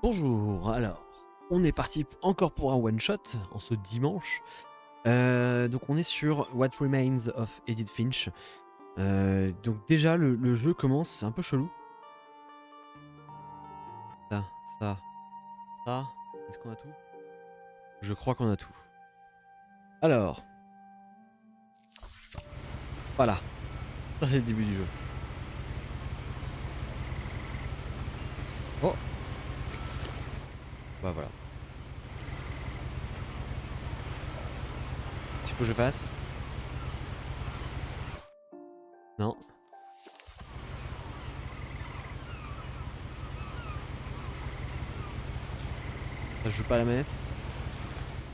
Bonjour, alors on est parti encore pour un one shot en ce dimanche. Donc on est sur What Remains of Edith Finch. Donc déjà le jeu commence, c'est un peu chelou. Ça, ça, ça, est-ce qu'on a tout? Je crois qu'on a tout. Alors, voilà, ça c'est le début du jeu. Oh, bah voilà. Qu'est-ce qu'il faut que je fasse? Non. Ça, je joue pas à la manette?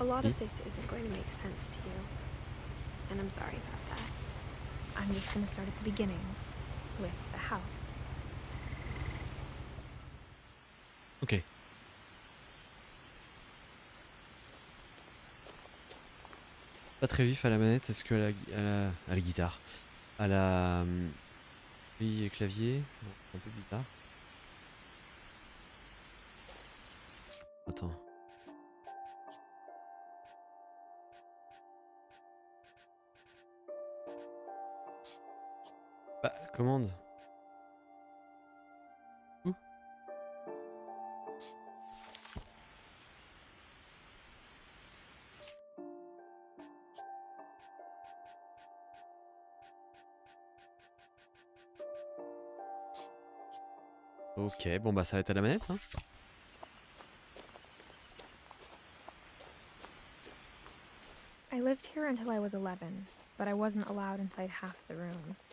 A lot Si. of this isn't going to make sense to you, and I'm sorry about that. I'm just going to start at the beginning, with the house. Ok. Pas très vif à la manette, est-ce que à la guitare? À la oui, clavier? Non, un peu bizarre. Attends. Bah, commande. Ouh. Ok, bon bah ça va être à la manette, hein. I lived here until I was 11, but I wasn't allowed inside half the rooms.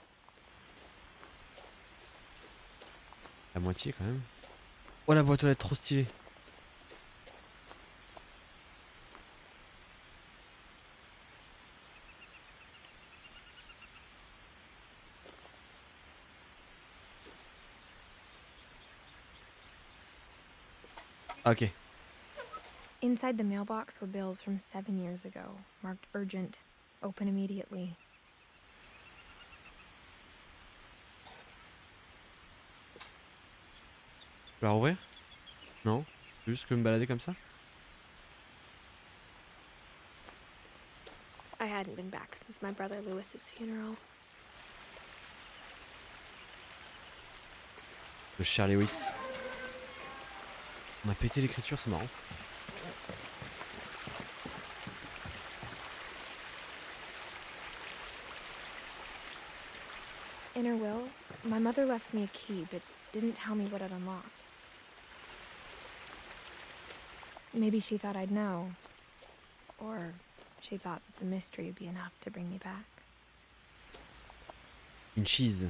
La moitié quand même. Oh la boîte aux lettres trop stylée. Ah, ok. Inside the mailbox were bills from 7 years ago, marked urgent, open immediately. Je peux la rouvrir? Non? Je peux juste que me balader comme ça? I hadn't been back since my brother Lewis's funeral. Le cher Lewis. On a pété l'écriture, c'est marrant. In her will, my mother left me a key, but didn't tell me what it unlocked. Maybe she thought I'd know. Or she thought that the mystery would be enough to bring me back. Une cheese.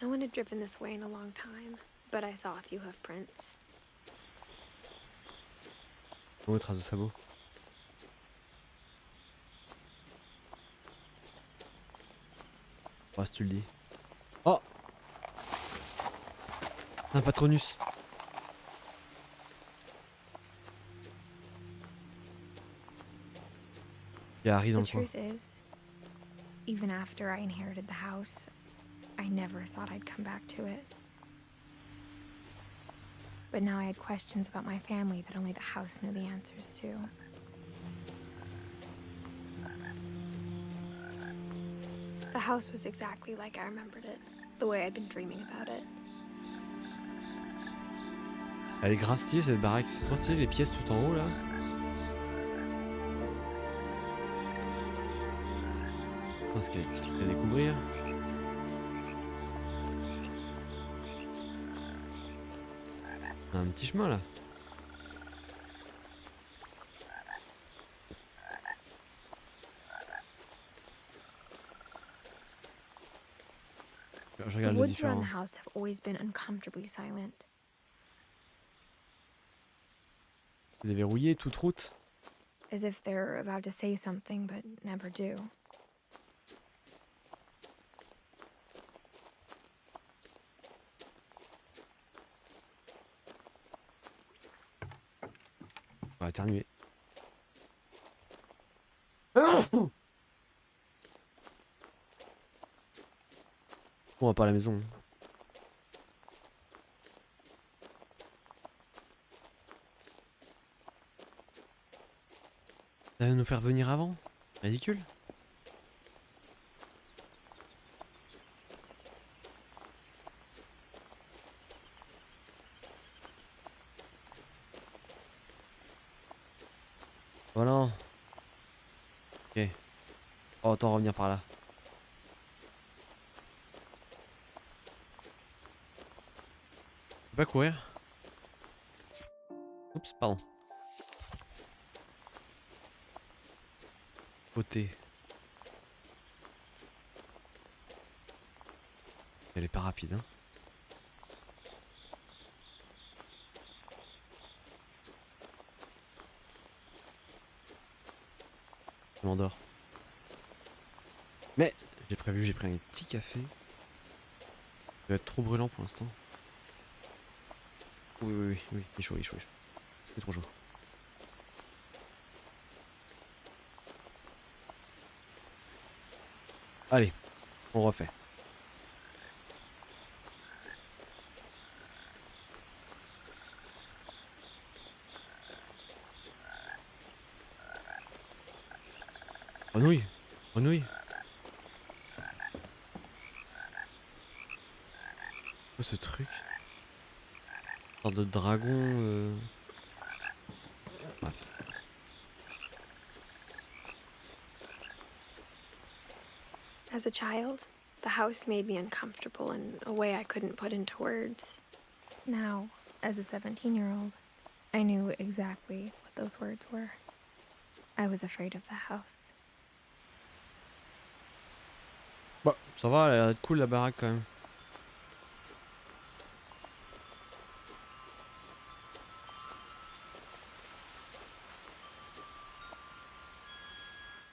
No one had driven this way in a long time, but I saw a few hoof prints. Oh, trace de sabot. Oh, si tu le dis. Oh! Un patronus. Il y a Harry dans The le coin. truth is, even after I inherited the house, I never thought I'd come back to it. But now I had questions about my family that only the house knew the answers to. The house was exactly like I remembered it, the way I'd been dreaming about it. Elle est grave stylée cette baraque, c'est trop stylé les pièces tout en haut là. Je pense qu'il y a des trucs à découvrir. On a un petit chemin là. Je The regarde le woods around différent. the house have always been uncomfortably silent. C'est déverrouillé, toute route. As if they're about to say something but never do. On va éternuer. On va pas à la maison. Ça va nous faire venir avant? Ridicule. Voilà. Ok. Oh, autant revenir par là. Je peux pas courir. Oups, pardon. Côté. Elle est pas rapide, hein. Je m'endors. Mais j'ai pris un petit café. Ça va être trop brûlant pour l'instant. Oui, oui, oui, oui, il est chaud, il est chaud, il est chaud. C'est trop chaud. Allez, on refait. Renouille, renouille. Quoi ce truc? Une sorte de dragon. Bref. As a child, the house made me uncomfortable in a way I couldn't put into words. Now, as a 17-year-old, I knew exactly what those words were. I was afraid of the house. Bah, ça va, elle a l'air cool la baraque quand même.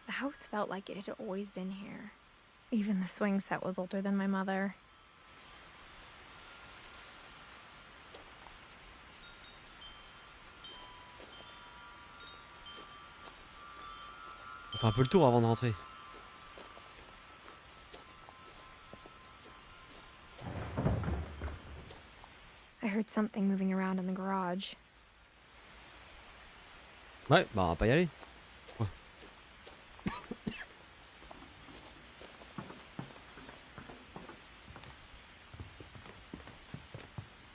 The house felt like it had always been here. Even the swing set was older than my mother. On fait un peu le tour avant de rentrer. I heard something moving around in the garage. Ouais, bah on va pas y aller. Ouais.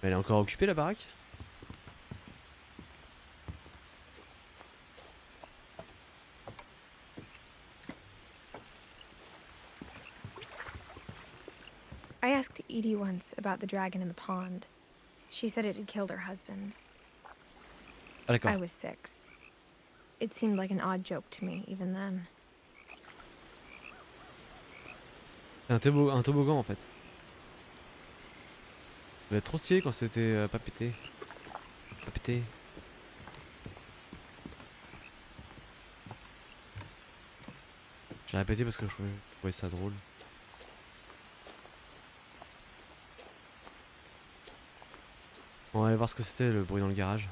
Elle est encore occupée la baraque? I asked Edie once about the dragon in the pond. She said it had killed her husband. Ah d'accord. I was 6. It seemed like an odd joke to me, even then. C'est un toboggan en fait. Ça devait être trop stylé quand c'était pas pété. Pas pété. J'ai répété parce que je trouvais ça drôle. On va aller voir ce que c'était le bruit dans le garage.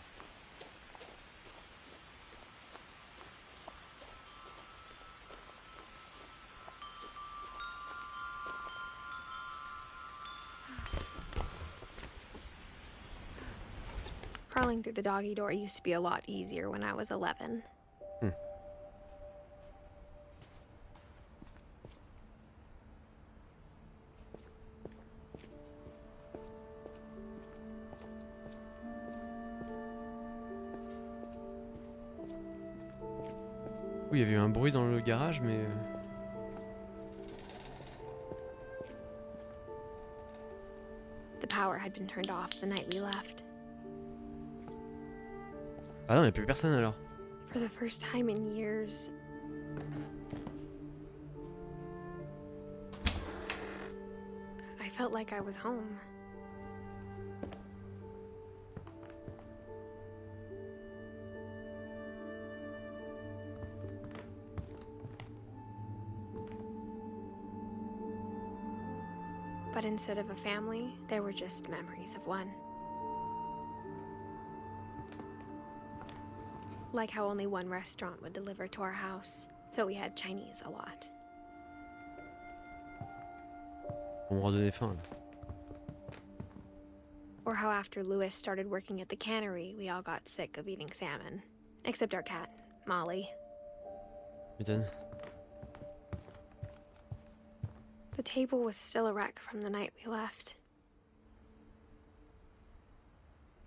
Crawling through the doggy door used to be a lot easier when I was 11. Oui, il y avait eu un bruit dans le garage, mais... The power had been turned off the night we left. Ah non, il n'y a plus personne alors. For the first time in years, I felt like I was home. But instead of a family, there were just memories of one. Like how only one restaurant would deliver to our house, so we had Chinese a lot. On me redonner faim. Or how after Louis started working at the cannery, we all got sick of eating salmon. Except our cat, Molly. M'étonne. The table was still a wreck from the night we left.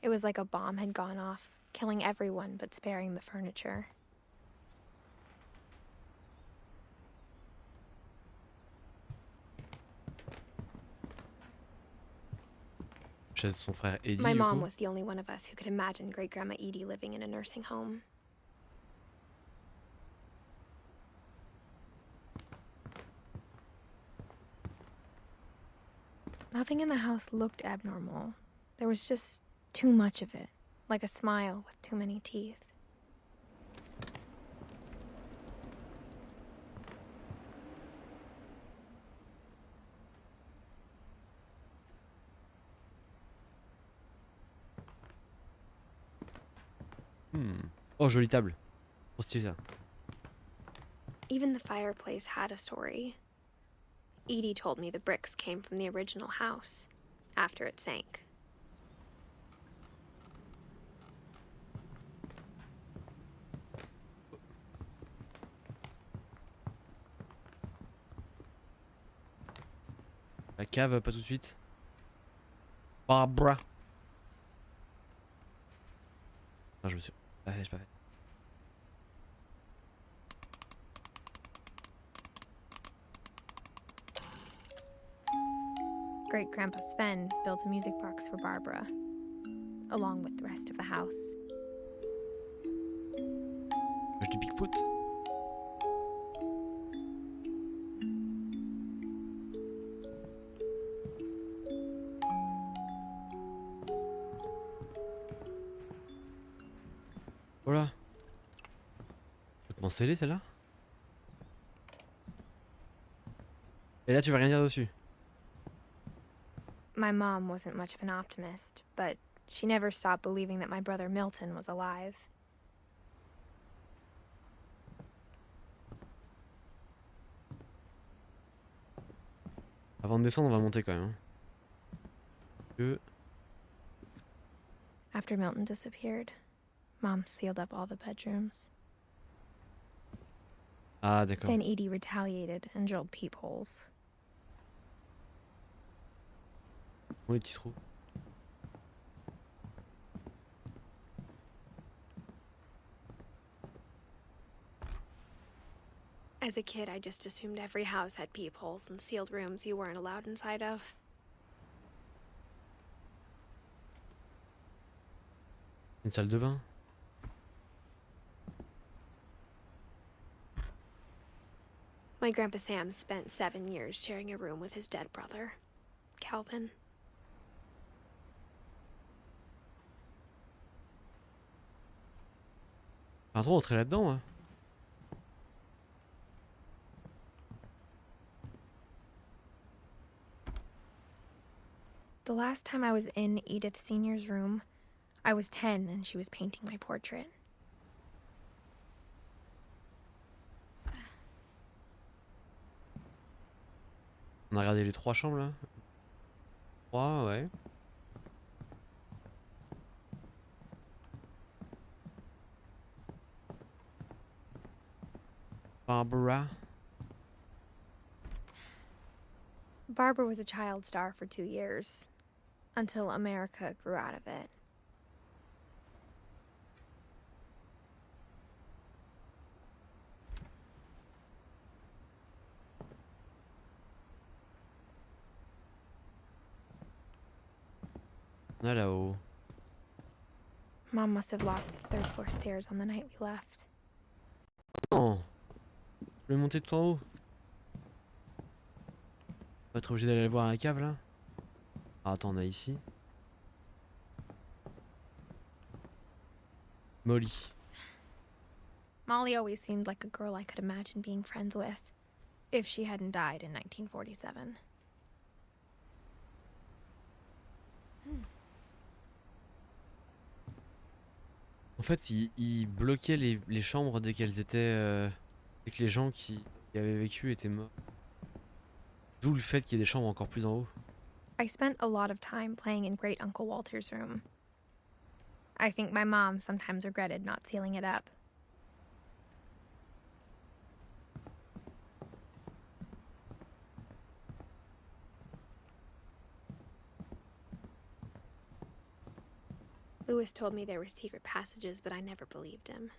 It was like a bomb had gone off, killing everyone but sparing the furniture. Chez son frère Eddie, My du mom coup. was the only one of us who could imagine Great-Grandma Edie living in a nursing home. Nothing in the house looked abnormal. There was just too much of it, like a smile with too many teeth. Oh, jolie table. Trop stylé ça. Even the fireplace had a story. Edie told me the bricks came from the original house, after it sank. La cave, pas tout de suite. Barbara. Non, je me suis... Ah, j'ai pas fait. Great-Grandpa Sven built a music box for Barbara, along with the rest of the house. Je dis Bigfoot. Voilà. Complètement scellé celle-là. Et là tu vas rien dire dessus. My mom wasn't much of an optimist, but she never stopped believing that my brother Milton was alive. Avant de descendre, on va monter quand même. Que... After Milton disappeared, Mom sealed up all the bedrooms. Ah d'accord. Then Edie retaliated and drilled peepholes. Où les petits trous? As a kid, I just assumed every house had peepholes and sealed rooms you weren't allowed inside of. Une salle de bain. My Grandpa Sam spent 7 years sharing a room with his dead brother, Calvin. Pas trop rentrer là-dedans, moi. The last time I was in Edith Sr.'s room, I was 10 and she was painting my portrait. On a regardé les 3 chambres là. 3, ouais. Barbara. Barbara was a child star for 2 years, until America grew out of it. On a là-haut. Mom must have locked the third floor stairs on the night we left. Non. Je vais monter tout en haut. On va être obligé d'aller voir la cave là. Ah, attends, on a ici. Molly. Molly always seemed like a girl I could imagine being friends with, if she hadn't died in 1947. En fait, il bloquait les chambres dès qu'elles étaient... dès que les gens qui avaient vécu étaient morts. D'où le fait qu'il y ait des chambres encore plus en haut. I spent a lot of time playing in Great Uncle Walter's room. I think my mom sometimes regretted not sealing it up. Lewis told me there were secret passages, but I never believed him.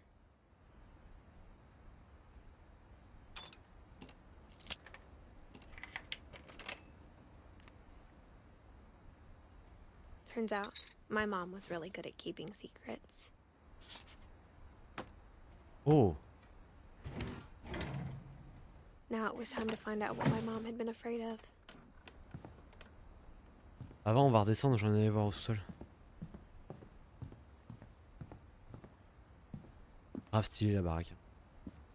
Turns out, my mom was really good at keeping secrets. Oh. Now it was time to find out what my mom had been afraid of. Avant, on va redescendre, j'en allais voir au sous-sol. Grave stylé la baraque.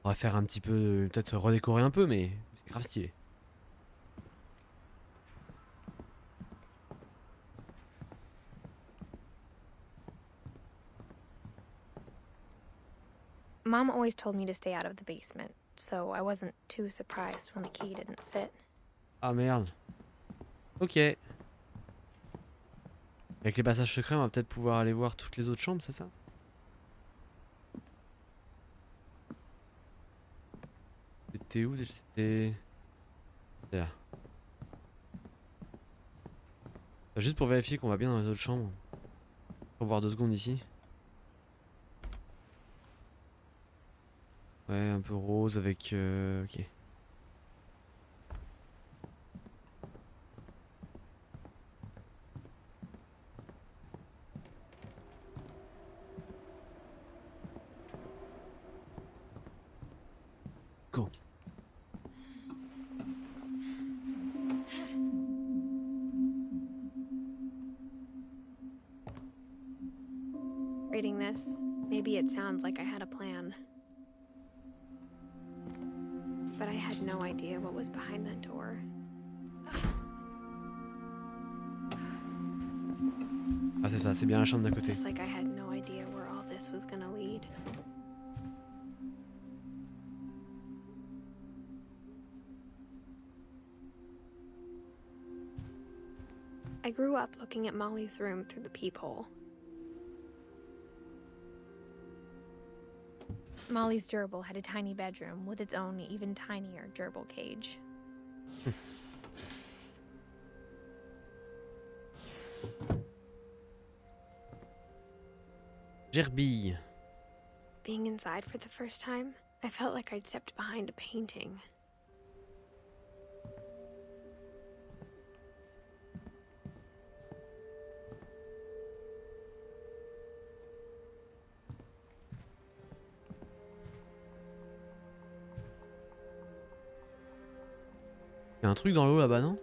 On va faire un petit peu, peut-être redécorer un peu, mais c'est grave stylé. Mom always told me to stay out of the basement, so I wasn't too surprised when the key didn't fit. Ah merde. Ok. Avec les passages secrets, on va peut-être pouvoir aller voir toutes les autres chambres, c'est ça? C'était où? C'était là. Juste pour vérifier qu'on va bien dans les autres chambres. Faut voir 2 secondes ici. Ouais, un peu rose avec... ok. Go. Reading this, maybe it sounds like I had a plan. But I had no idea what was behind that door. Ah c'est ça, c'est bien la chambre d'à côté. Just like I had no idea where all this was gonna lead. I grew up looking at Molly's room through the peephole. Molly's gerbil had a tiny bedroom with its own even tinier gerbil cage. Gerbille. Being inside for the first time, I felt like I'd stepped behind a painting. Y'a un truc dans l'eau là-bas, non?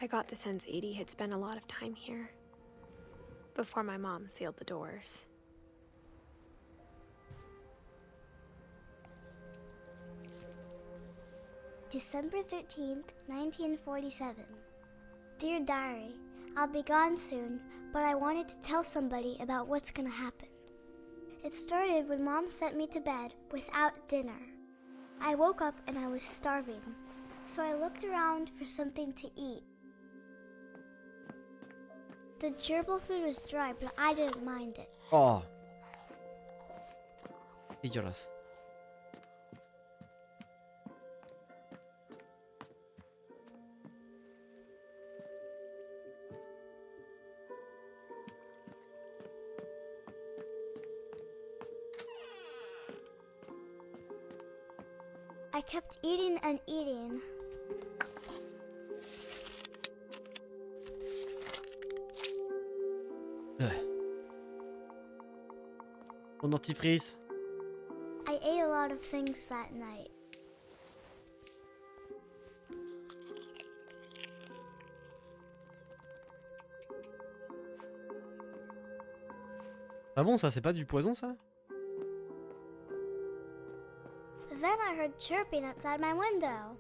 I got the sense Edie had spent a lot of time here before my mom sealed the doors. December 13th, 1947. Dear Diary, I'll be gone soon, but I wanted to tell somebody about what's gonna happen. It started when Mom sent me to bed without dinner. I woke up and I was starving, so I looked around for something to eat. The gerbil food was dry, but I didn't mind it. Oh. Dégueulasse. I kept eating and eating. Mon dentifrice. I ate a lot of things that night. Ah bon, ça c'est pas du poison ça? Then I heard chirping outside my window.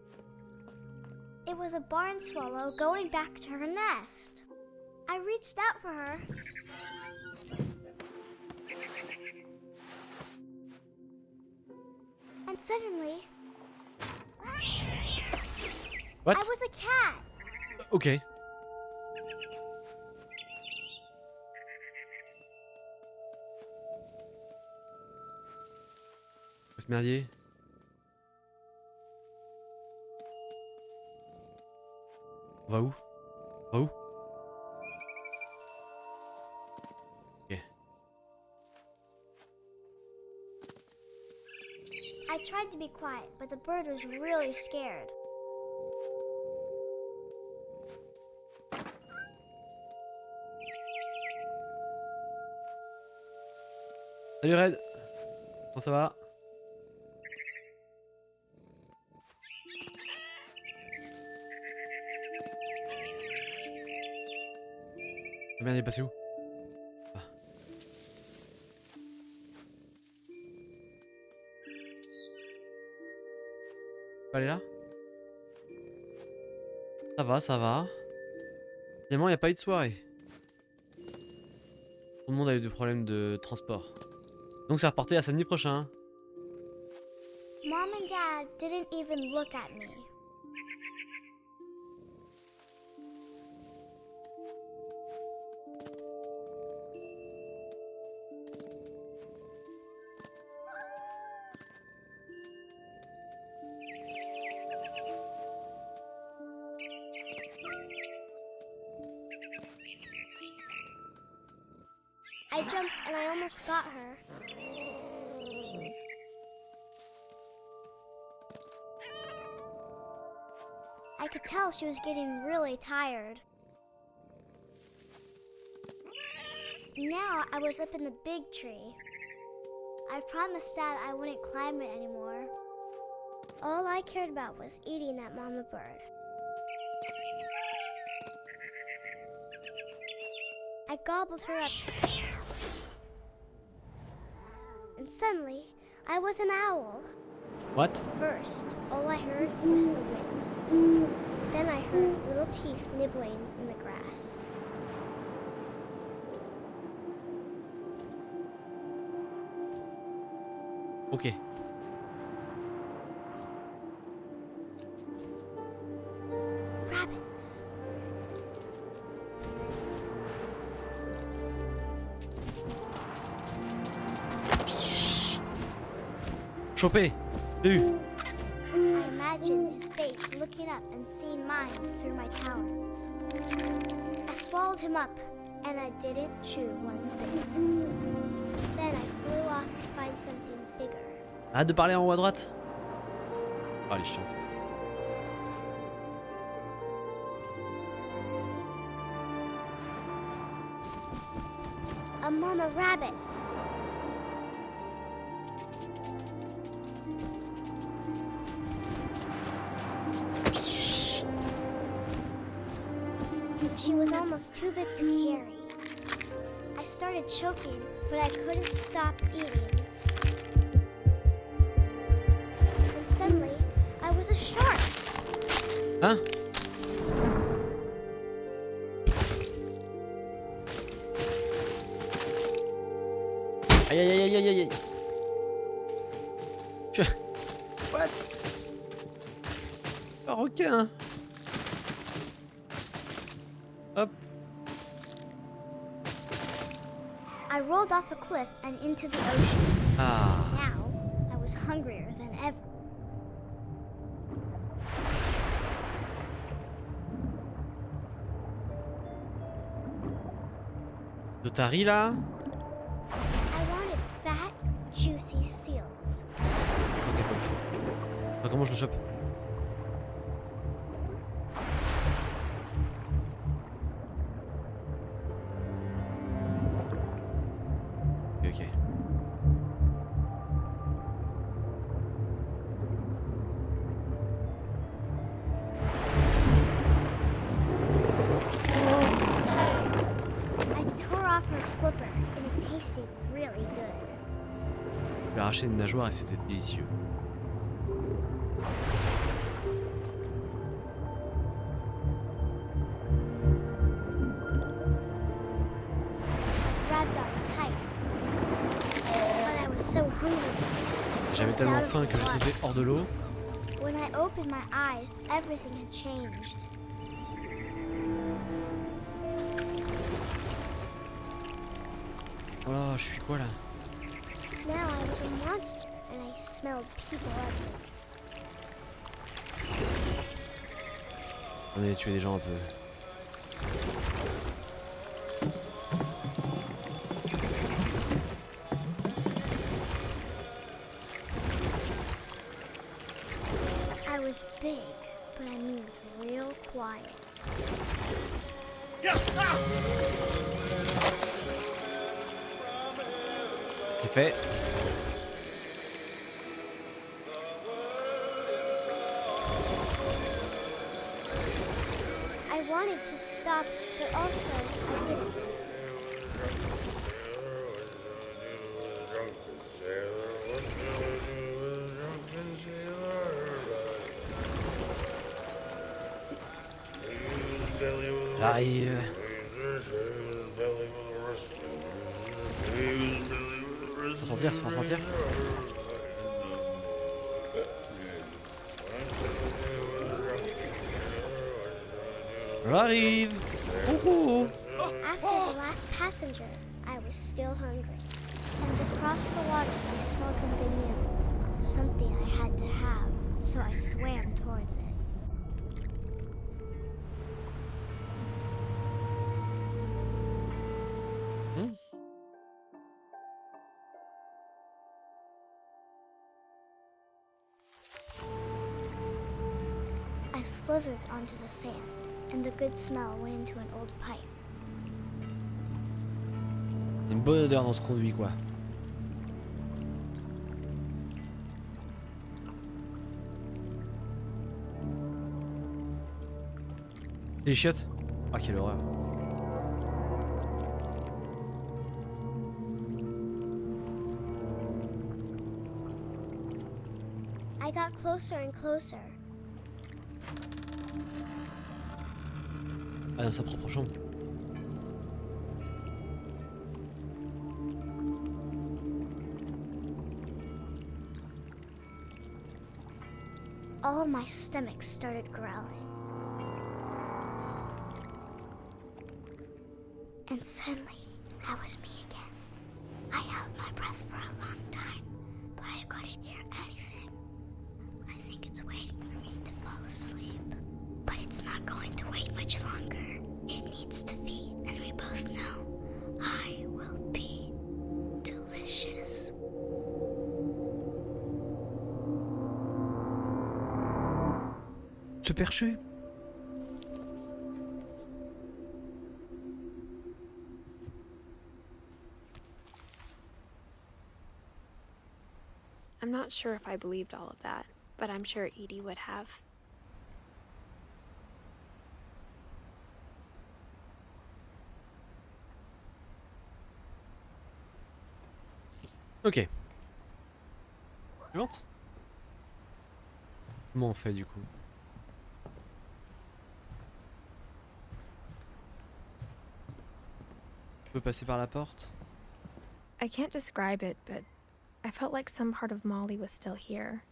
It was a barn swallow going back to her nest. I reached out for her. And suddenly, What? I was a cat. Ok. Faut se merdier. On va où? On va où? Ok. I tried to be quiet, but the bird was really scared. Salut Red. Comment ça va? La merde, elle est passée où? Ah. Elle est là? Ça va, ça va. Finalement, il n'y a pas eu de soirée. Tout le monde a eu des problèmes de transport. Donc c'est reporté à samedi prochain. Mom and Dad didn't even look at me. I jumped and I almost got her. I could tell she was getting really tired. Now I was up in the big tree. I promised Dad I wouldn't climb it anymore. All I cared about was eating that mama bird. I gobbled her up. And suddenly, I was an owl. What? First, all I heard was the wind. Then I heard little teeth nibbling in the grass. Ok. Rabbits. Chopé. J'ai eu. I imagined his face looking up and seeing mine through my talons. I swallowed him up, and I didn't chew one bit. Then I flew off to find something bigger. Arrête de parler en haut à droite. Oh, elle est chiante. A mama rabbit. She was almost too big to carry. I started choking, but I couldn't stop eating. And suddenly, I was a shark. Hein? Aïe aïe aïe aïe aïe aïe. What? Un requin. Hop. I rolled off a cliff and into the ocean. Ah. Now, I was hungrier than ever. De ta riz là? I wanted fat, juicy seals. Ok, fuck. Ah, comment je le chope? Ok, ok. I tore off her flipper, and it tasted really good. Je lui ai arraché une nageoire et c'était délicieux. grabbed on tight. But I was so hungry. J'avais tellement faim que je sautais hors de l'eau. When I opened my eyes, everything had changed. Oh, je suis quoi là? Now I was a monster, and I smelled people everywhere. On a tué des gens un peu. I was big, but I moved real quiet. C'est fait. I wanted to stop, but also I didn't. J'arrive. Faut sortir, faut sortir. J'arrive. Coucou. After the last passenger, I was still hungry. And across the water, I smelled something new. Something I had to have, so I swam towards it. I slithered onto the sand, and the good smell went into an old pipe. Une bonne odeur dans ce conduit quoi. Les chiottes. Ah quelle horreur. I got closer and closer. Ah dans sa propre chambre. All my stomach started growling. And suddenly, I was me again. I held my breath for a long time, but I couldn't hear anything. I think it's waiting for me to fall asleep. But it's not going to wait much longer. It needs to feed, and we both know I will be delicious. Ce perché. I'm not sure if I believed all of that, but I'm sure Edie would have. Ok. Suivante. Comment on fait du coup? Je peux passer par la porte? I can't describe it, but I felt like some part of Molly was still here.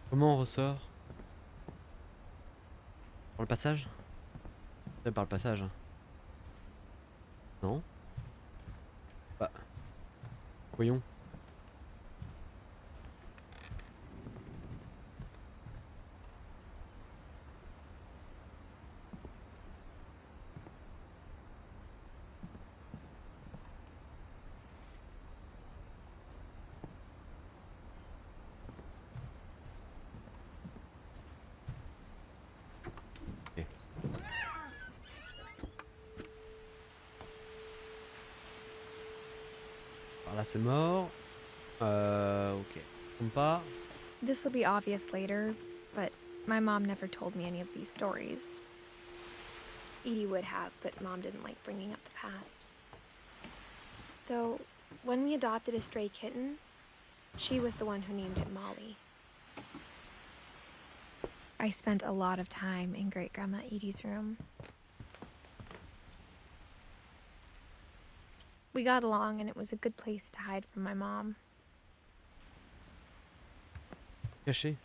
Comment on ressort? Par le passage? C'est par le passage. Non? Bah. Voyons. Là c'est mort. Ok. Tombe pas. This will be obvious later, but my mom never told me any of these stories. Edie would have, but Mom didn't like bringing up the past. Though, when we adopted a stray kitten, she was the one who named it Molly. I spent a lot of time in Great-Grandma Edie's room. We got along, and it was a good place to hide from my mom. Caché.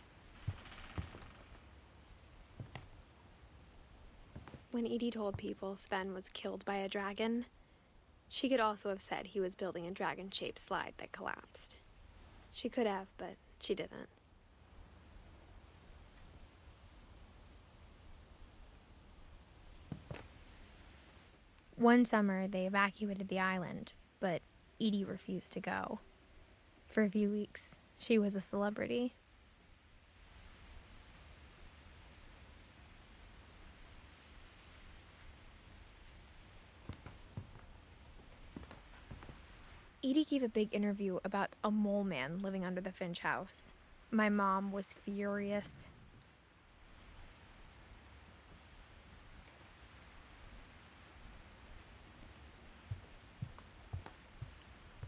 When Edie told people Sven was killed by a dragon, she could also have said he was building a dragon-shaped slide that collapsed. She could have, but she didn't. One summer, they evacuated the island, but Edie refused to go. For a few weeks, she was a celebrity. Edie gave a big interview about a mole man living under the Finch house. My mom was furious.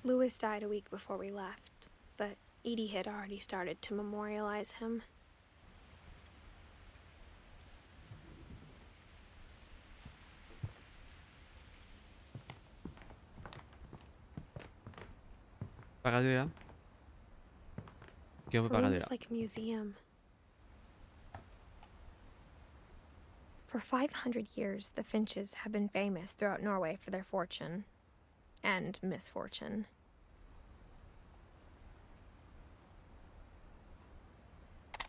Louis died a week before we left, but Edie had already started to memorialize him. Regarder là. Ok, on peut pas Her room regarder was là. like a museum. For 500 years, the Finches have been famous throughout Norway for their fortune and misfortune.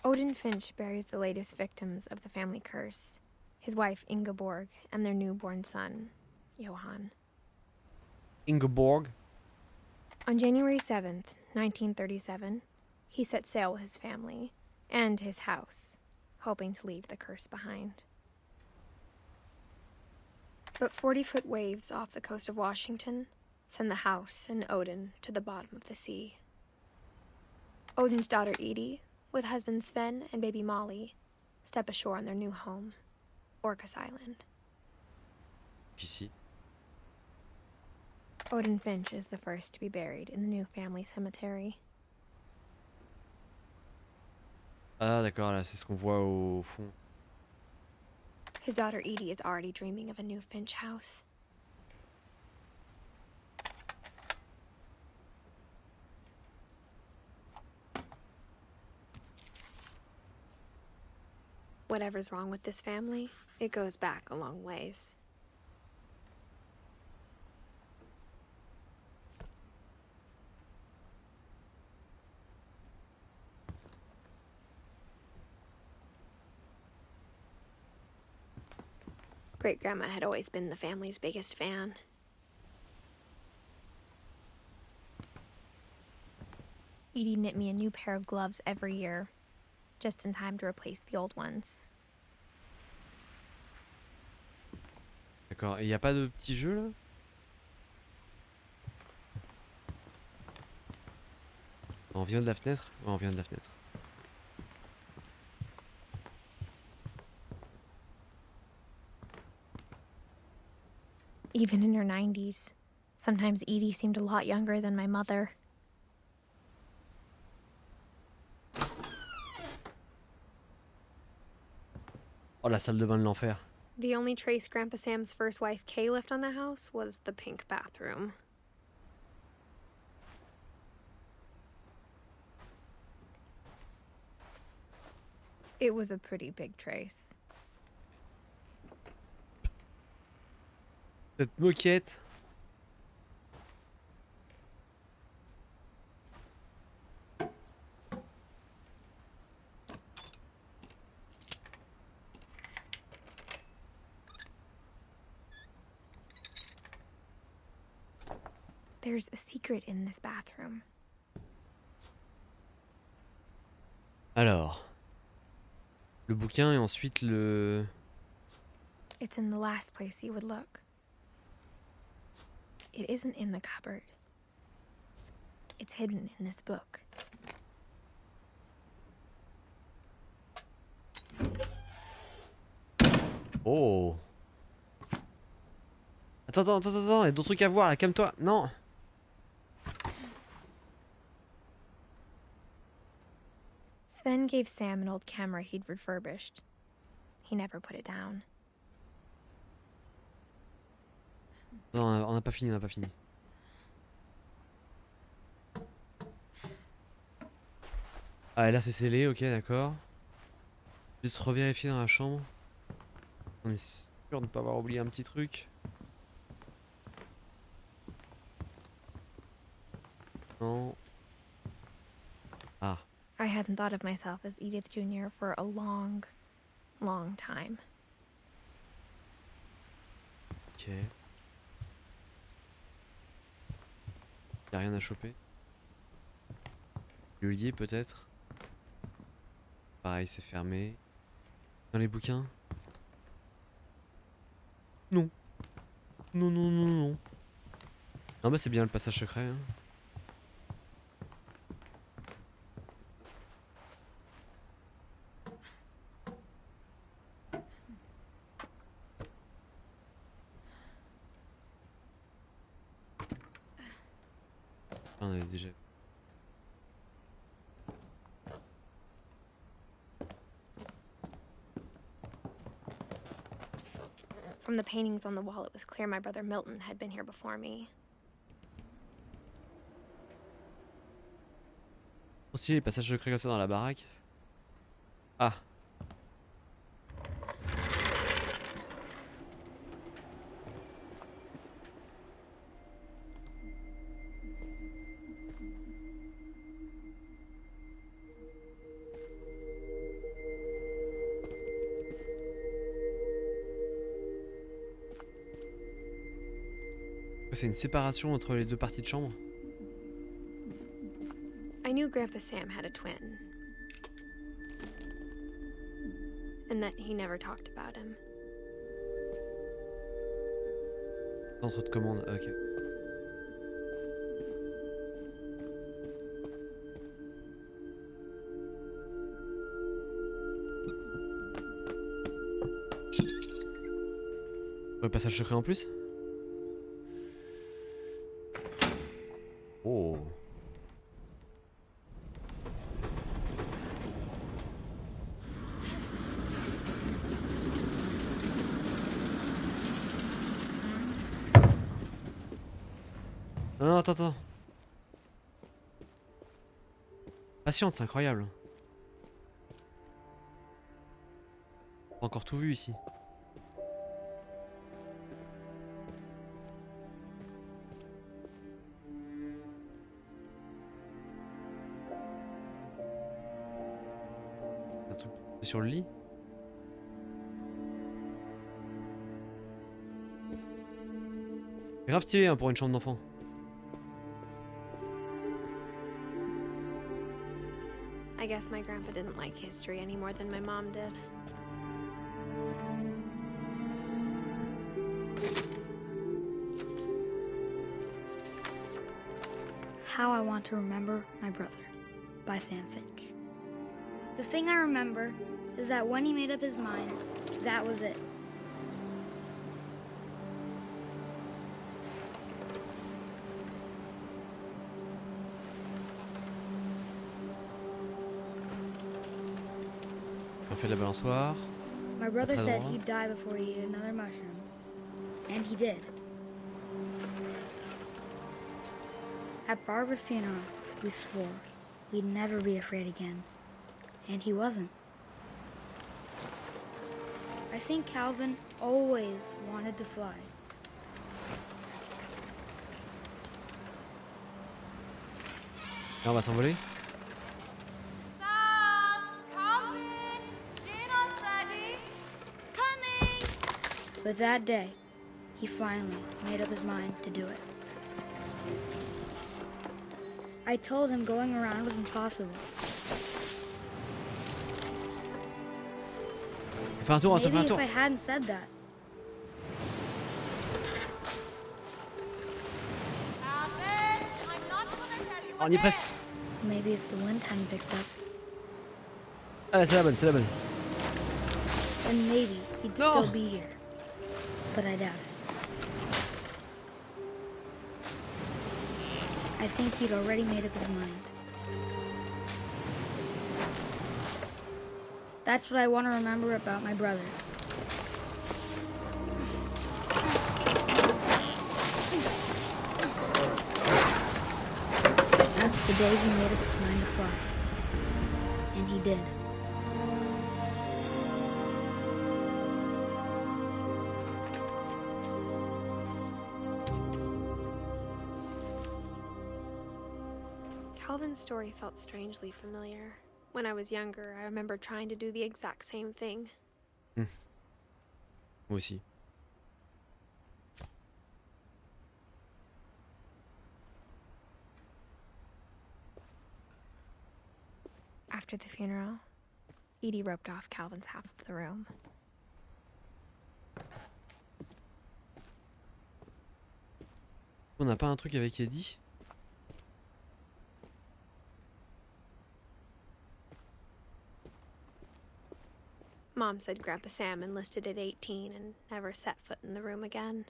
Odin Finch buries the latest victims of the family curse, his wife Ingeborg and their newborn son, Johan. Ingeborg. On January 7th, 1937, he set sail with his family and his house, hoping to leave the curse behind. But 40-foot waves off the coast of Washington send the house and Odin to the bottom of the sea. Odin's daughter Edie, with husband Sven and baby Molly, step ashore on their new home, Orcas Island. Ici. Odin Finch is the first to be buried in the new family cemetery. Ah d'accord, là c'est ce qu'on voit au fond. His daughter Edie is already dreaming of a new Finch house. Whatever's wrong with this family, it goes back a long ways. Great-Grandma had always been the family's biggest fan. Edie knit me a new pair of gloves every year, just in time to replace the old ones. D'accord, et y a pas de petit jeu là? On vient de la fenêtre? Ouais, on vient de la fenêtre. Even in her 90s, sometimes Edie seemed a lot younger than my mother. Oh, la salle de bain de l'enfer. The only trace Grandpa Sam's first wife Kay left on the house was the pink bathroom. It was a pretty big trace. Cette moquette. There's a secret in this bathroom. Alors. Le bouquin et ensuite le... It's in the last place you would look. It isn't in the cupboard. It's hidden in this book. Oh. Attends, il y a d'autres trucs à voir là, calme-toi. Non. Sven gave Sam an old camera he'd refurbished. He never put it down. Non, on n'a pas fini, on n'a pas fini. Ah, là c'est scellé, ok, d'accord. Juste revérifier dans la chambre. On est sûr de ne pas avoir oublié un petit truc. Non. Ah. I hadn't thought of myself as Edith Jr. for a long, long time. Ok. Y'a rien à choper. Le lit peut-être. Pareil, c'est fermé. Dans les bouquins. Non. Non, non, non, non. Non, bah c'est bien le passage secret. Hein. On avait déjà. From the paintings on the wall, it was clear my brother Milton had been here before me. Aussi les passages secrets comme ça dans la baraque. Ah. C'est une séparation entre les deux parties de chambre. I knew Grandpa Sam had a twin. And that he never talked about him. Centre de commande, ok. Le passage secret en plus. Oh. Non, attends, attends. Patience, c'est incroyable. Pas encore tout vu ici. Un truc sur le lit. Grave stylé hein, pour une chambre d'enfant. I guess my grandpa didn't like history any more than my mom did. How I Want to Remember My Brother by Sam Finch. The thing I remember is that when he made up his mind, that was it. On fait de la balançoire. My brother Très said droit. he'd die before he ate another mushroom. And he did. At Barbara's funeral, we swore we'd never be afraid again. And he wasn't. I think Calvin always wanted to fly. Là, on va s'envoler. But that day, he finally made up his mind to do it. I told him going around was impossible. Fais un tour, on te fait Maybe un if tour. I hadn't said that. On y est presque. Maybe if the wind hadn't picked up, Ah, c'est la bonne, c'est la bonne. then maybe he'd No. still be here. But I doubt it. I think he'd already made up his mind. That's what I want to remember about my brother. That's the day he made up his mind to fly. And he did. Calvin's story felt strangely familiar. When I was younger, I remember trying to do the exact same thing. Moi aussi. After the funeral, Edie roped off Calvin's half of the room. On n'a pas un truc avec Eddie? Mom said Grandpa Sam enlisted at 18 and never set foot in the room again.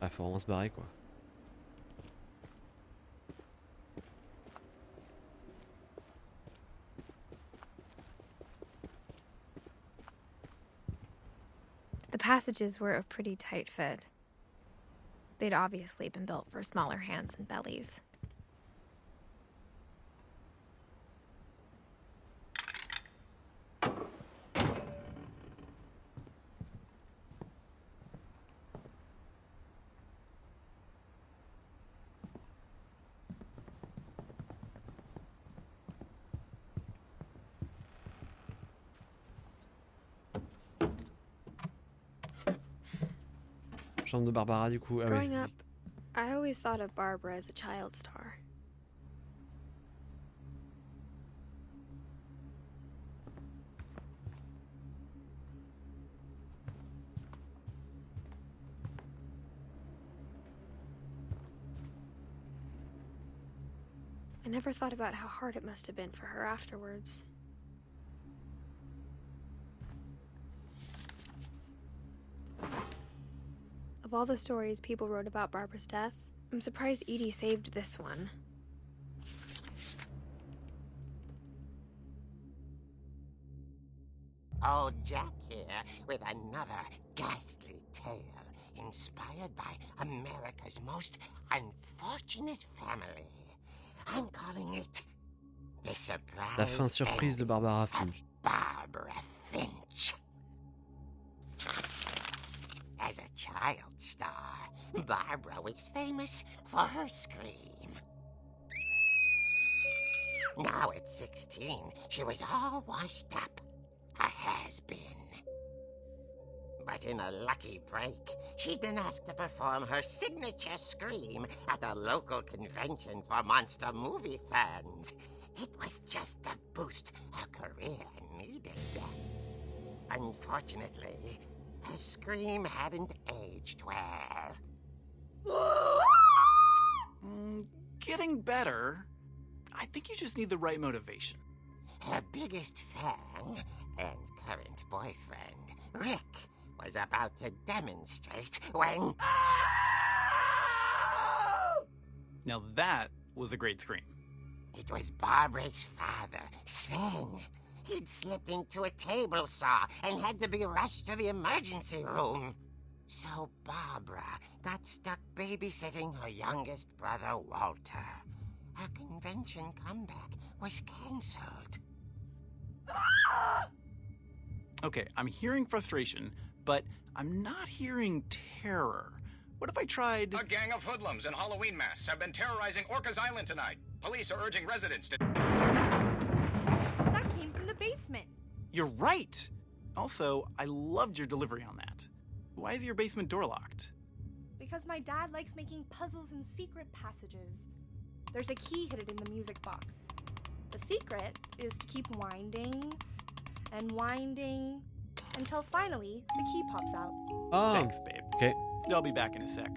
Ah, faut vraiment se barrer quoi. The passages were a pretty tight fit. They'd obviously been built for smaller hands and bellies. Chambre de Barbara du coup. Ah Growing ouais. up, I always thought of Barbara as a child star. I never thought about how hard it must have been for her afterwards. Of all the stories people wrote about Barbara's death, I'm surprised Edie saved this one. Old Jack here with another ghastly tale inspired by America's most unfortunate family. I'm calling it The Surprise La fin surprise de Barbara Finch. Barbara Finch. As a child star, Barbara was famous for her scream. Now at 16, she was all washed up, a has-been. But in a lucky break, she'd been asked to perform her signature scream at a local convention for monster movie fans. It was just the boost her career needed. Unfortunately, her scream hadn't aged well. Getting better. I think you just need the right motivation. Her biggest fan and current boyfriend, Rick, was about to demonstrate when... Now that was a great scream. It was Barbara's father, Sven. He'd slipped into a table saw and had to be rushed to the emergency room. So Barbara got stuck babysitting her youngest brother, Walter. Her convention comeback was cancelled. Okay, I'm hearing frustration, but I'm not hearing terror. What if I tried... A gang of hoodlums in Halloween masks have been terrorizing Orcas Island tonight. Police are urging residents to... That came from the basement. You're right! Also, I loved your delivery on that. Why is your basement door locked? Because my dad likes making puzzles and secret passages. There's a key hidden in the music box. The secret is to keep winding and winding until finally the key pops out. Ah, Thanks, babe. ok. I'll be back in a sec.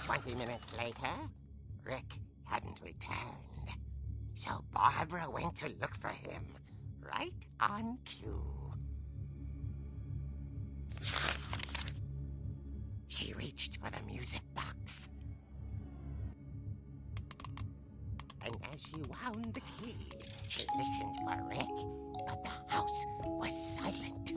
20 minutes later, Rick hadn't returned. So Barbara went to look for him, right on cue. She reached for the music box. And as she wound the key, she listened for Rick, but the house was silent.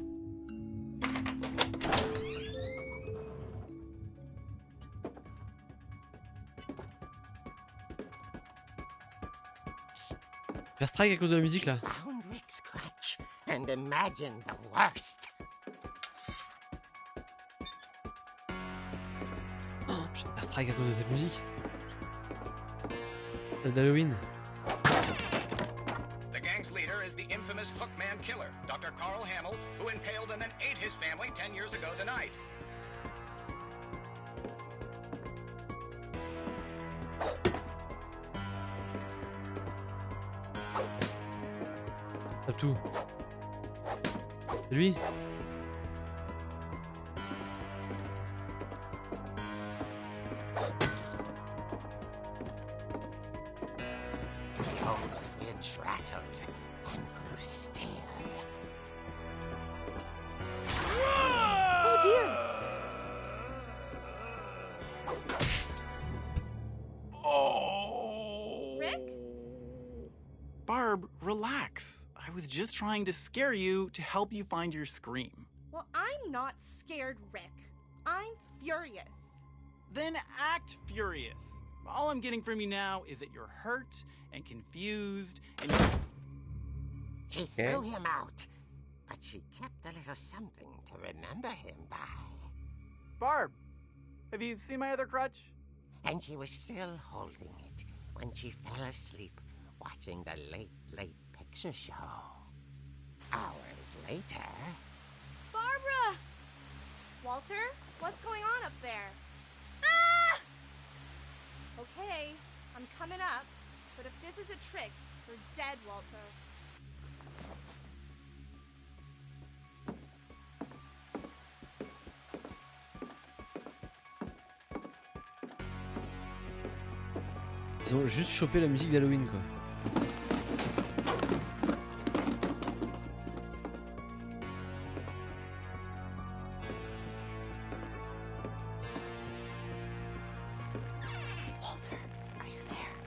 Faire strike à cause de la musique là. She found Rick's crutch and imagined the worst. Oh, je vais faire strike à cause de cette musique. Celle d'Halloween. The gang's leader is the infamous Hookman killer, Dr. Carl Hamill, who impaled and then ate his family 10 years ago tonight. Tape tout. C'est lui? The old fridge rattled and grew still. Oh dear! Oh. Rick? Barb, relax. I was just trying to scare you to help you find your scream. Well, I'm not scared, Rick. I'm furious. Then act furious. All I'm getting from you now is that you're hurt and confused and you... She threw him out, but she kept a little something to remember him by. Barb, have you seen my other crutch? And she was still holding it when she fell asleep watching the late picture show. Hours later... Barbara! Walter, what's going on up there? Ah! Okay, I'm coming up, but if this is a trick, you're dead, Walter. Ils ont juste chopé la musique d'Halloween quoi. Walter, are you there?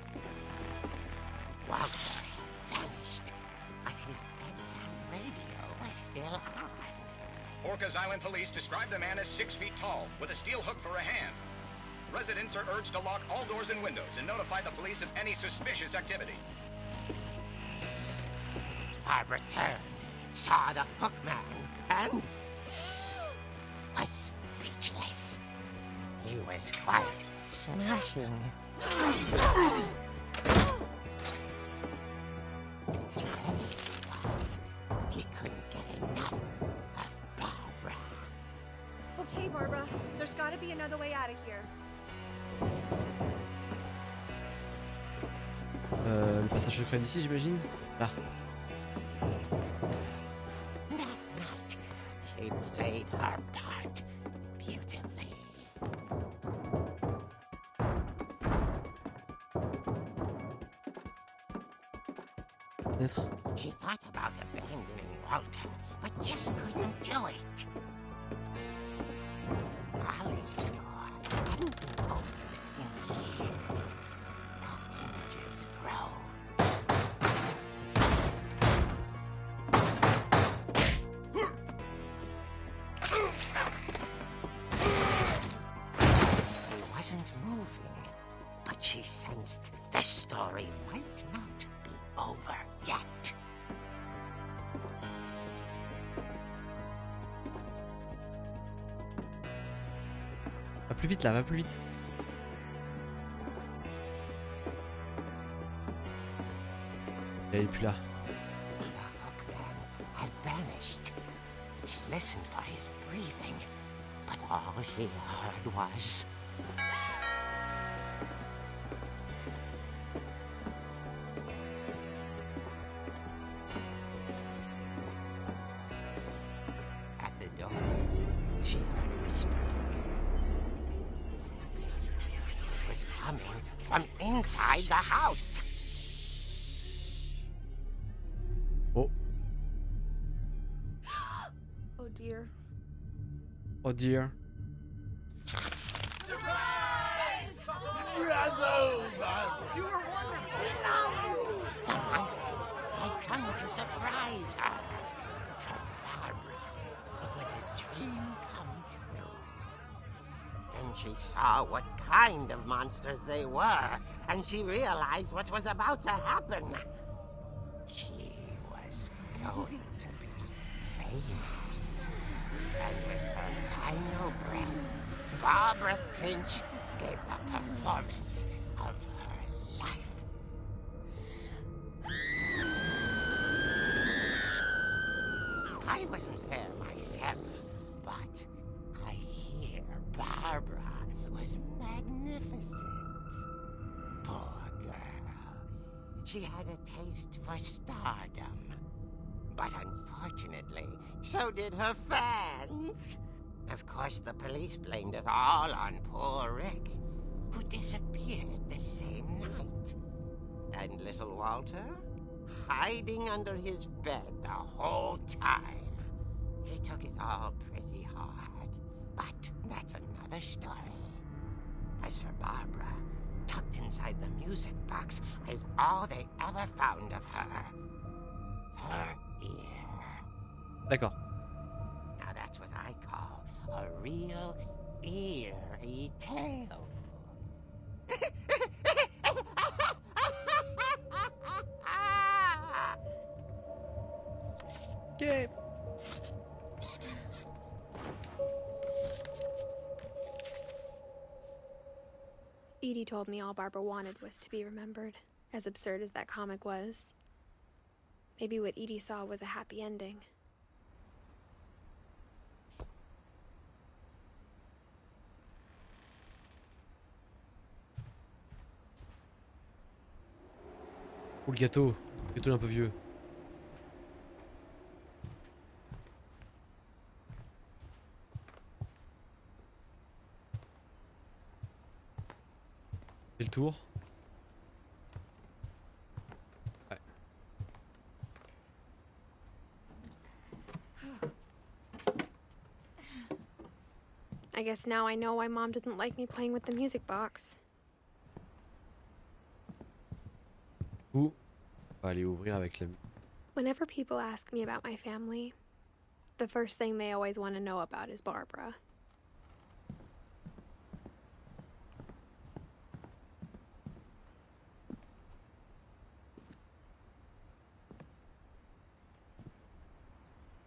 Walter vanished, but his bedside radio was still on. Orcas Island police describe the man as 6 feet tall, with a steel hook for a hand. Residents are urged to lock all doors and windows and notify the police of any suspicious activity. Barbara turned, saw the hookman, and was speechless. He was quite smashing. And he was. He couldn't get enough of Barbara. Okay, Barbara, there's gotta be another way out of here. Le passage secret d'ici j'imagine. Là. That night, she played her part beautifully. Peut-être. She thought about abandoning Walter, but just couldn't do it. Molly's door hadn't been opened in years. The hinges groaned. He wasn't moving, but she sensed the story might not be over yet. Va plus vite là, va plus vite. Elle est plus là. The hookman had vanished. She listened for his breathing, but all she heard was... At the door, she heard whispering. It was coming from inside the house. Oh. Oh dear. Oh dear. The monsters had come to surprise her. For Barbara, it was a dream come true. Then she saw what kind of monsters they were, and she realized what was about to happen. She was going to be famous. And with her final breath, Barbara Finch gave the performance of her life. I wasn't there myself, but I hear Barbara was magnificent. Poor girl. She had a taste for stardom. But unfortunately, so did her fans. Of course, the police blamed it all on poor Rick, who disappeared the same night. And little Walter? Hiding under his bed the whole time. He took it all pretty hard, but that's another story. As for Barbara, tucked inside the music box is all they ever found of her. Her ear. D'accord. Now that's what I call a real eerie tale. Ok. Edie told me all Barbara wanted was to be remembered, as absurd as that comic was. Maybe what Edie saw was a happy ending. Ou le gâteau. Le gâteau est un peu vieux. Fais le tour. Ouais. I guess now I know why Mom didn't like me playing with the music box. Ou on va aller ouvrir avec la... Whenever people ask me about my family, the first thing they always want to know about is Barbara.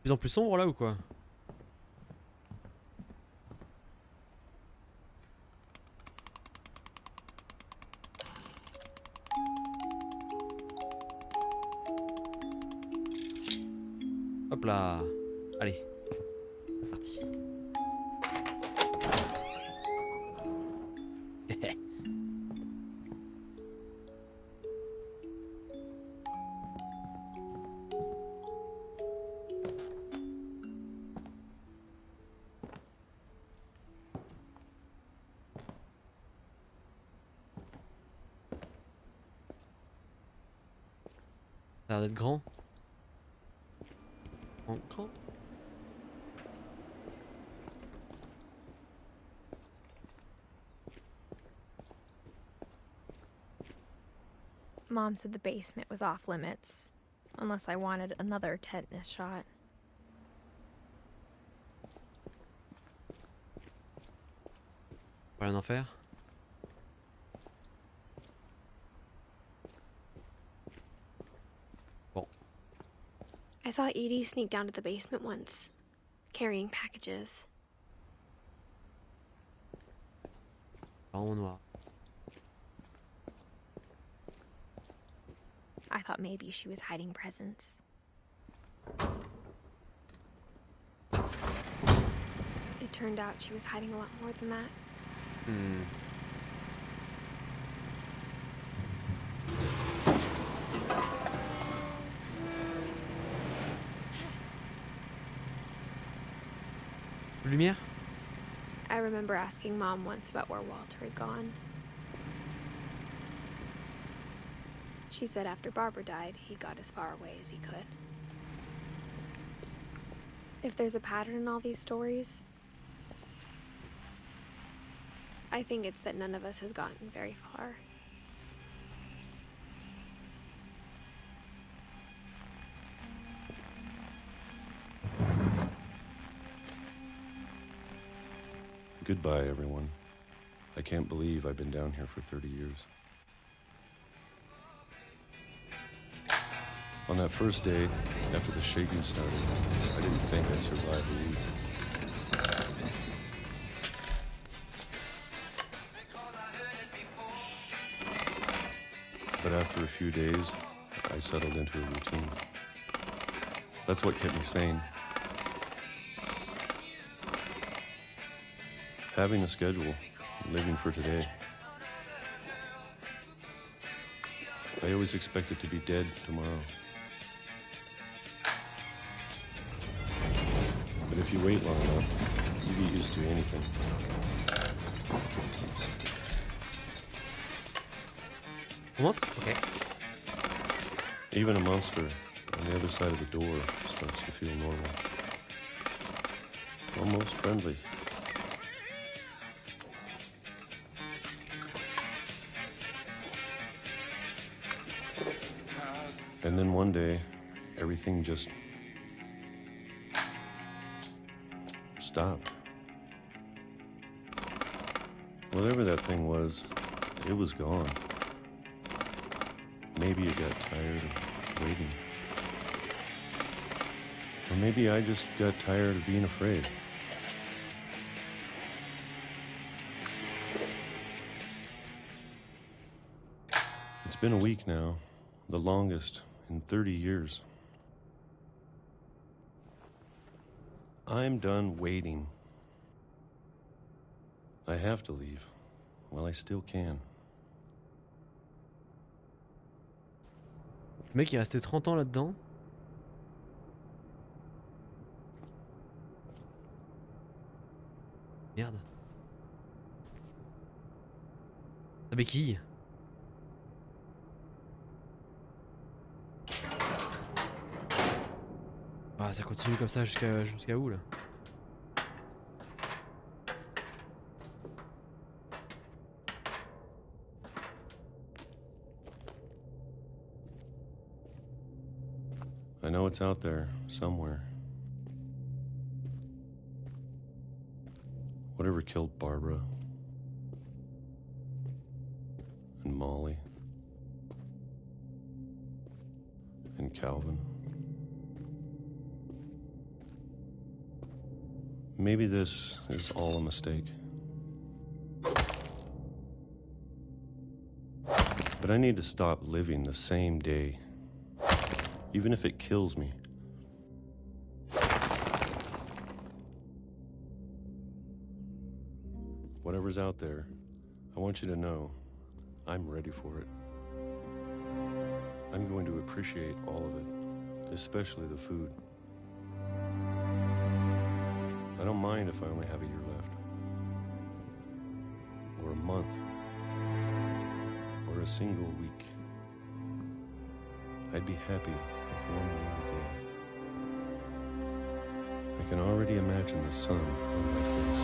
De plus en plus sombre là ou quoi? Hop là. Allez. C'est parti. Ça a l'air d'être grand. Grand. Mom said the basement was off limits, unless I wanted another tetanus shot. Rien en faire. Bon. I saw Edie sneak down to the basement once, carrying packages. En noir. I thought maybe she was hiding presents. It turned out she was hiding a lot more than that. Hmm. Lumière? I remember asking Mom once about where Walter had gone. She said after Barbara died, he got as far away as he could. If there's a pattern in all these stories, I think it's that none of us has gotten very far. Goodbye, everyone. I can't believe I've been down here for 30 years. On that first day, after the shaking started, I didn't think I'd survive a week. But after a few days, I settled into a routine. That's what kept me sane. Having a schedule, living for today. I always expected to be dead tomorrow. But if you wait long enough, you get used to anything. Okay. Even a monster on the other side of the door starts to feel normal. Almost friendly. And then one day, everything just stopped. Whatever that thing was, it was gone. Maybe it got tired of waiting. Or maybe I just got tired of being afraid. It's been a week now, the longest in 30 years. I'm done waiting. I have to leave while I still can. Le mec il est resté 30 ans là-dedans. Merde. La béquille. Ah, ça continue comme ça jusqu'à où là? I know it's out there, somewhere. Whatever killed Barbara and Molly and Calvin. Maybe this is all a mistake. But I need to stop living the same day, even if it kills me. Whatever's out there, I want you to know I'm ready for it. I'm going to appreciate all of it, especially the food. I don't mind if I only have a year left, or a month, or a single week. I'd be happy with one more day. I can already imagine the sun on my face.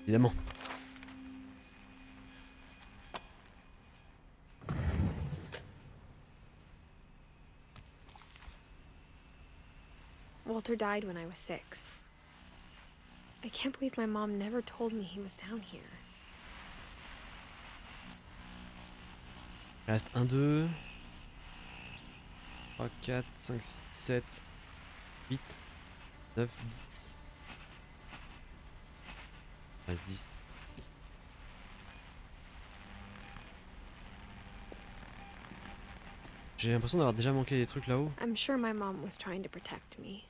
Évidemment. Walter died when I was 6. I can't believe my mom never told me he was down here. Il reste 1, 2, 3, 4, 5, 6, 7, 8, 9, 10. Il reste 10. J'ai l'impression d'avoir déjà manqué des trucs là-haut. I'm sure my mom was trying to protect me.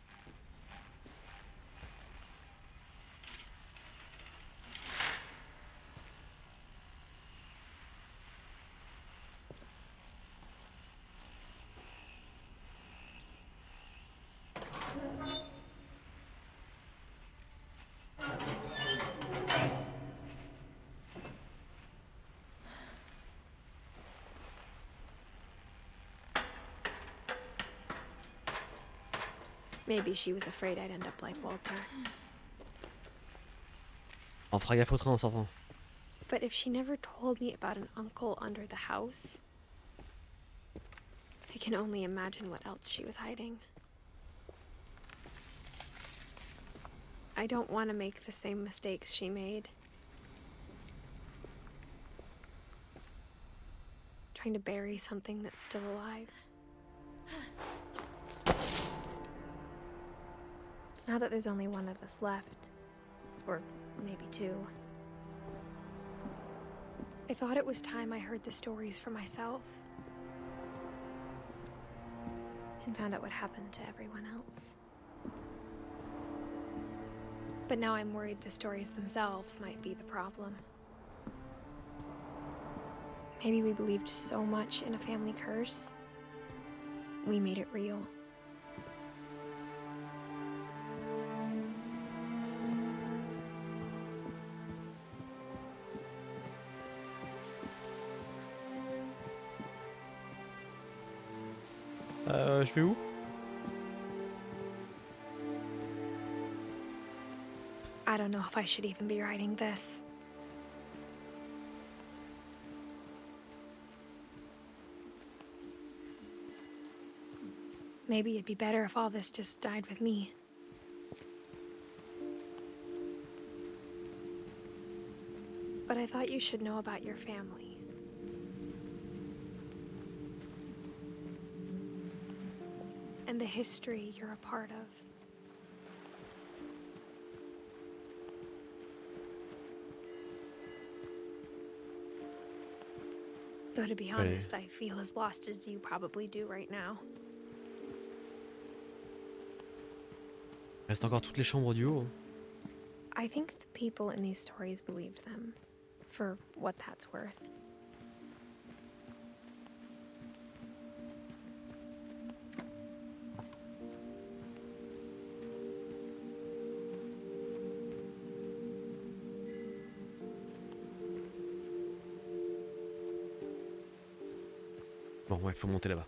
Maybe she was afraid I'd end up like Walter. On fera gaffe au train en sortant. But if she never told me about an uncle under the house, I can only imagine what else she was hiding. I don't want to make the same mistakes she made. Trying to bury something that's still alive. Now that there's only one of us left, or maybe two, I thought it was time I heard the stories for myself and found out what happened to everyone else. But now I'm worried the stories themselves might be the problem. Maybe we believed so much in a family curse, we made it real. Je vais où? I don't know if I should even be writing this. Maybe it'd be better if all this just died with me. But I thought you should know about your family. And the history you're a part of. Though to be honest, I feel as lost as you probably do right now. Il reste encore toutes les chambres du haut. I think the people in these stories believed them, for what that's worth. Bon, ouais, faut monter là-bas.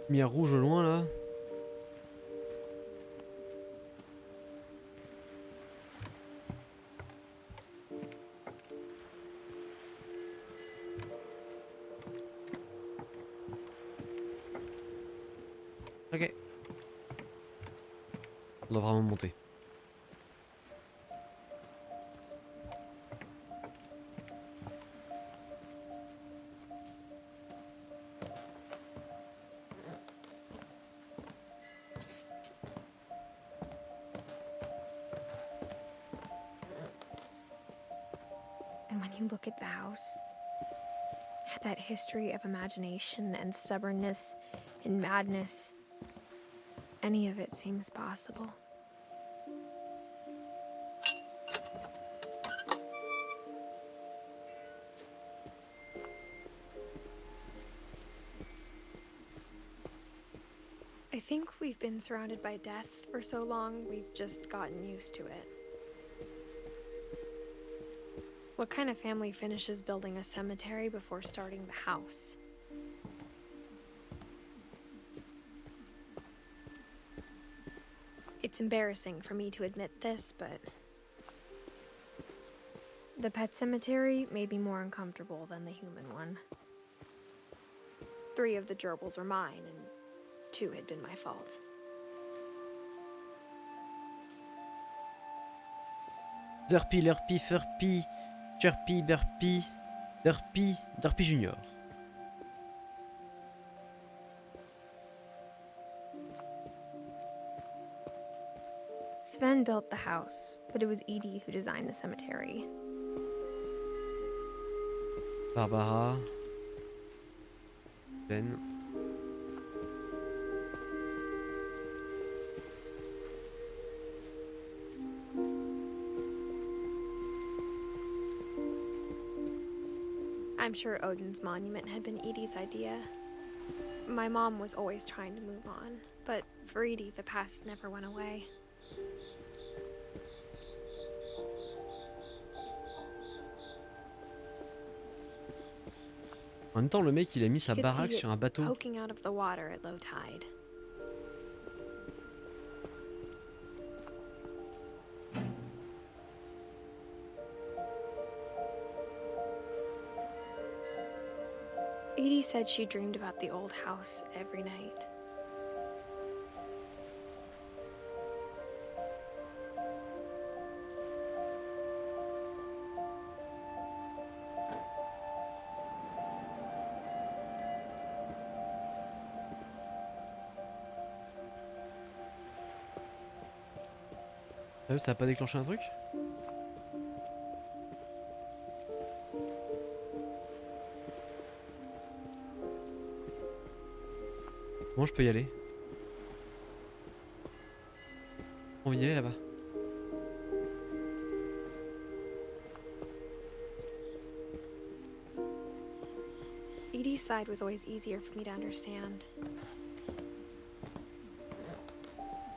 Lumière rouge au loin là. Ok. On doit vraiment monter. And when you look at the house, that history of imagination and stubbornness and madness, any of it seems possible. I think we've been surrounded by death for so long, we've just gotten used to it. What kind of family finishes building a cemetery before starting the house? It's embarrassing for me to admit this, but the pet cemetery made me more uncomfortable than the human one. 3 of the gerbils were mine, and 2 had been my fault. Derpy, Lerpy, Ferpy, Cherpy, Berpy, Derpy, Derpy Junior. Sven built the house, but it was Edie who designed the cemetery. Barbara. Ben. I'm sure Odin's monument had been Edie's idea. My mom was always trying to move on, but for Edie, the past never went away. En même temps, le mec, il a mis sa She could baraque see sur it un bateau. poking out of the water at low tide. Edie said she dreamed about the old house every night. Ça a pas déclenché un truc? Comment je peux y aller? On va y aller là-bas. Edie's side was always easier for me to understand.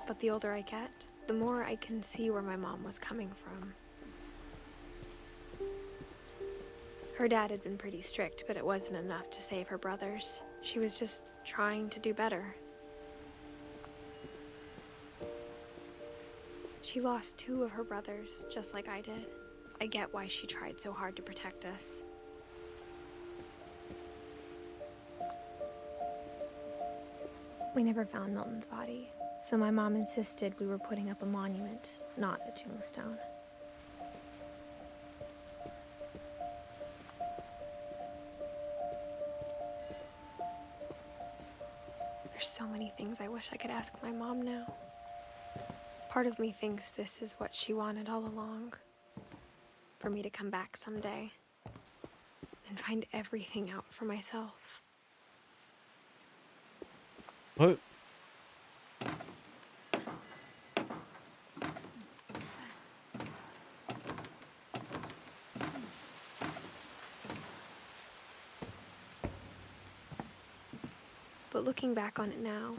But the older I get, the more I can see where my mom was coming from. Her dad had been pretty strict, but it wasn't enough to save her brothers. She was just trying to do better. She lost 2 of her brothers, just like I did. I get why she tried so hard to protect us. We never found Milton's body, so my mom insisted we were putting up a monument, not a tombstone. There's so many things I wish I could ask my mom now. Part of me thinks this is what she wanted all along. For me to come back someday and find everything out for myself. Re. But looking back on it now,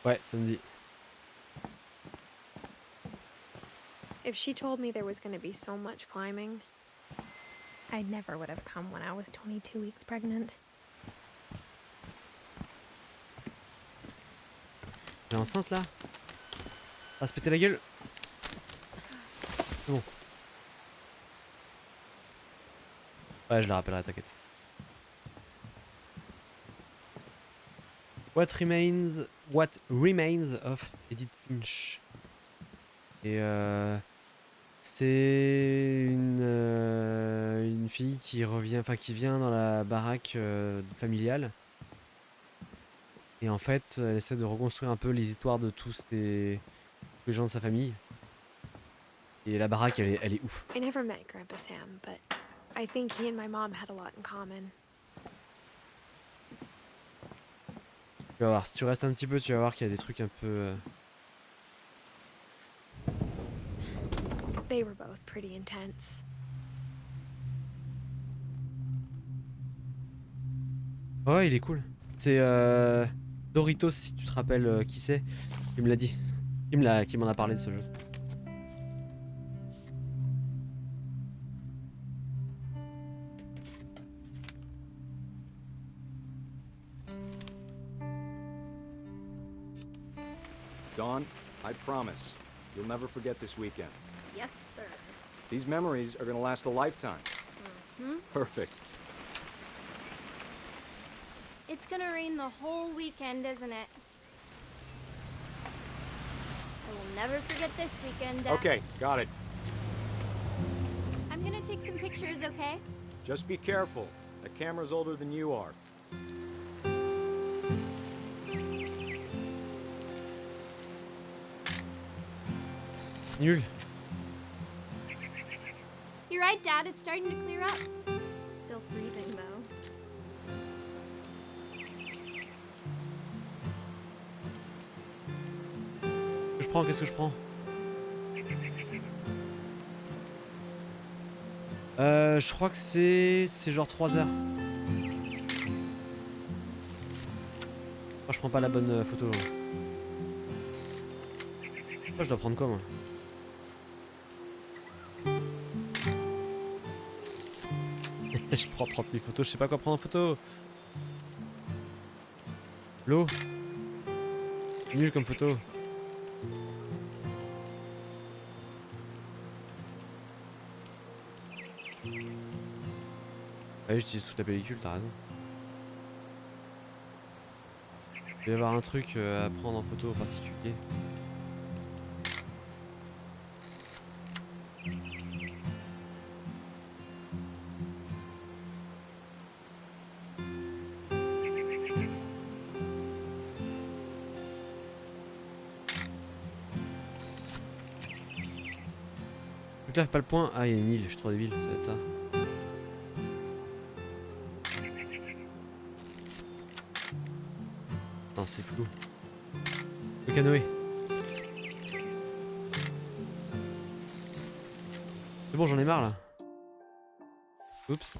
Ouais, ça me dit. if she told me there was going to be so much climbing, I never would have come when I was 22 weeks pregnant. Elle est enceinte là? Ah, se péter la gueule? C'est bon. Ouais, je la rappellerai, t'inquiète. What Remains of Edith Finch. Et c'est une fille qui revient, enfin qui vient dans la baraque familiale. Et en fait, elle essaie de reconstruire un peu les histoires de tous les gens de sa famille. Et la baraque, elle est ouf. I never met Grandpa Sam, but I think he and my mom had a lot in common. Tu vas voir, si tu restes un petit peu, tu vas voir qu'il y a des trucs un peu... They were both pretty intense. Ouais, il est cool. C'est Doritos, si tu te rappelles qui c'est, qui me l'a dit. Qui m'en a parlé de ce jeu. Dawn, I promise, you'll never forget this weekend. Yes, sir. These memories are gonna last a lifetime. Perfect. It's gonna rain the whole weekend, isn't it? I will never forget this weekend, Dad. Okay, got it. I'm gonna take some pictures, okay? Just be careful. The camera's older than you are. Nul. You're right, Dad. It's starting to clear up. Still freezing, though. Qu'est-ce que je prends? Je crois que c'est genre 3 heures. Moi je prends pas la bonne photo. Moi je dois prendre quoi moi? Je prends 30 000 photos, je sais pas quoi prendre en photo. L'eau. Nul comme photo. Ah oui, j'utilise toute la pellicule, t'as raison. Il doit y avoir un truc à prendre en photo en particulier. Donc là, pas le point. Ah, il y a une île, je suis trop débile, ça va être ça. Non, c'est flou. Le canoë. C'est bon, j'en ai marre là. Oups.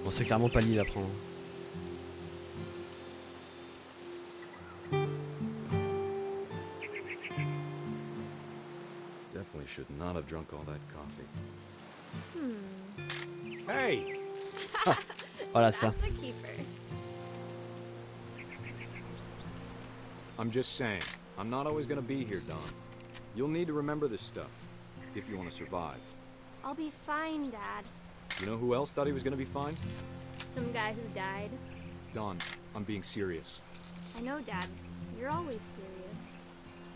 Bon, c'est clairement pas l'île à prendre. Definitely should not have drunk all that coffee. Hey! Voilà ça. That's a keeper. I'm just saying, I'm not always gonna be here, Don. You'll need to remember this stuff, if you want to survive. I'll be fine, Dad. You know who else thought he was gonna be fine? Some guy who died. Don, I'm being serious. I know, Dad. You're always serious.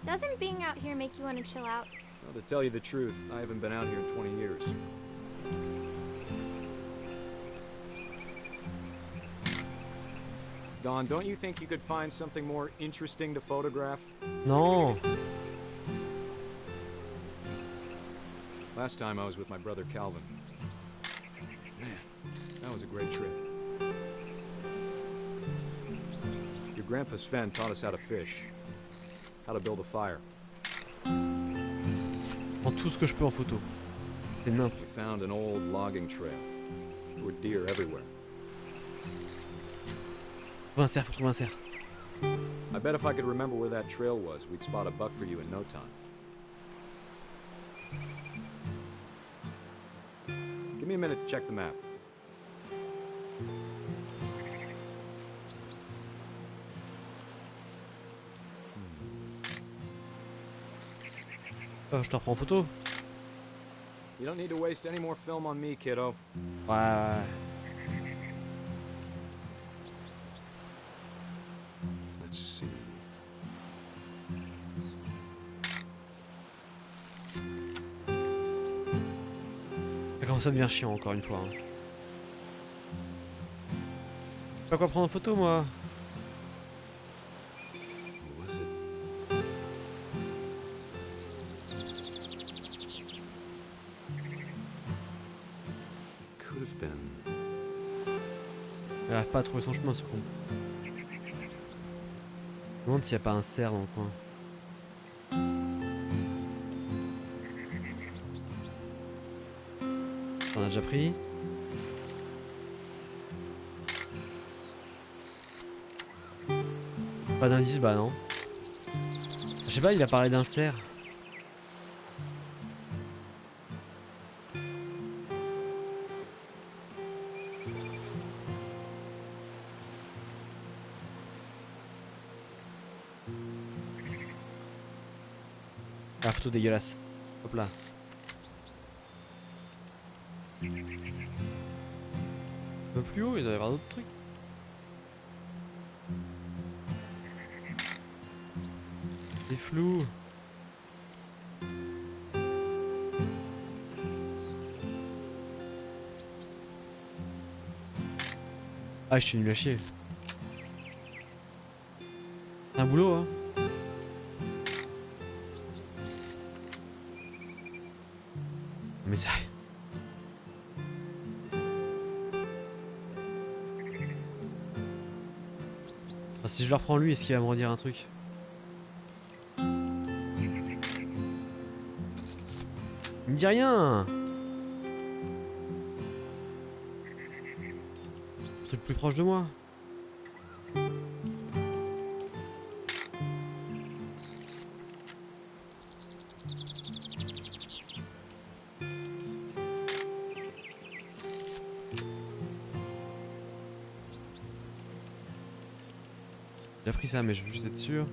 Doesn't being out here make you want to chill out? Well, to tell you the truth, I haven't been out here in 20 years. Don, don't you think you could find something more interesting to photograph? Non. Last time I was with my brother Calvin. Man, that was a great trip. Your grandpa Sven taught us how to fish, how to build a fire. Je prends tout ce que je peux en photo. C'est nimp. We found an old logging trail. There were deer everywhere. Faut trouver un cerf, faut trouver un cerf. I bet if I could remember where that trail was, we'd spot a buck for you in no time. Give me a minute to check the map. Oh, je te reprends en photo. You don't need to waste any more film on me, kiddo. Ouais. Let's see. Ça commence à devenir chiant encore une fois. Hein. Je sais pas quoi prendre en photo moi. Who was it? Could have been. Elle arrive pas à trouver son chemin ce con. Je me demande s'il n'y a pas un cerf dans le coin. On a déjà pris. Pas d'indice, bah non. Je sais pas, il a parlé d'un cerf. Ah, photo dégueulasse. Hop là. Un peu plus haut, il doit y avoir d'autres trucs. C'est flou. Ah, je suis nul à chier. C'est un boulot, hein. Mais ça... Enfin, si je le reprends lui, est-ce qu'il va me redire un truc? Il me dit rien. Un truc plus proche de moi. J'ai appris ça, mais je veux juste être sûr.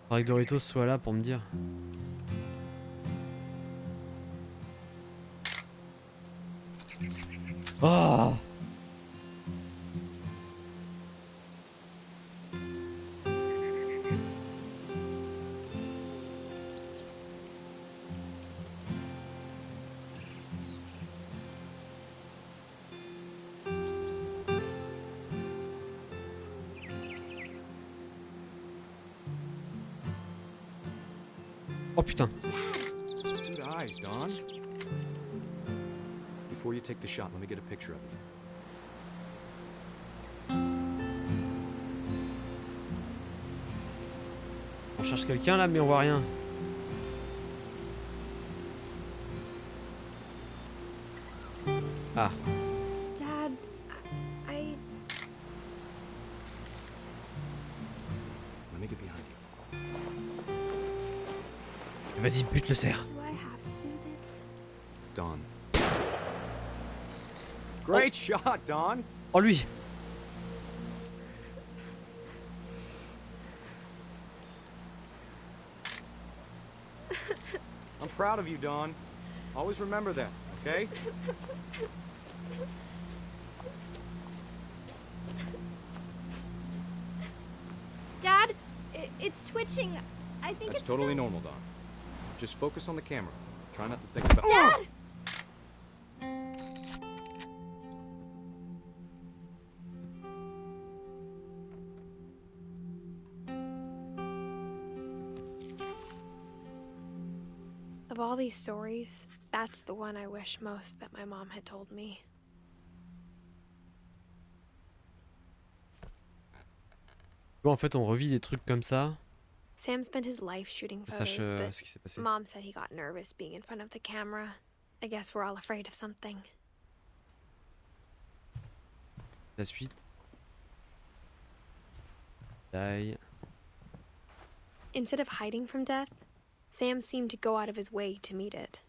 Faudrait que Doritos soit là pour me dire. Oh! Oh putain. Good eyes, Don. Before you take the shot, let me get a picture of you. On cherche quelqu'un là, mais on voit rien. Ah. Dad, I... Let me get behind you. Vas-y, bute le cerf. Do I have to do this? Don. Great shot, Don. Oh lui. I'm proud of you, Don. Always remember that, okay? Dad, it's twitching. I think That's it's totally normal, Don. Just focus on the camera. Try not to think about... Dad! Of all these stories, that's the one I wish most that my mom had told me. Bon, en fait, on revit des trucs comme ça. Sam spent his life shooting Sache photos, but ce qui s'est passé. Mom said he got nervous being in front of the camera. I guess we're all afraid of something. La suite. Die. Instead of hiding from death, Sam seemed to go out of his way to meet it.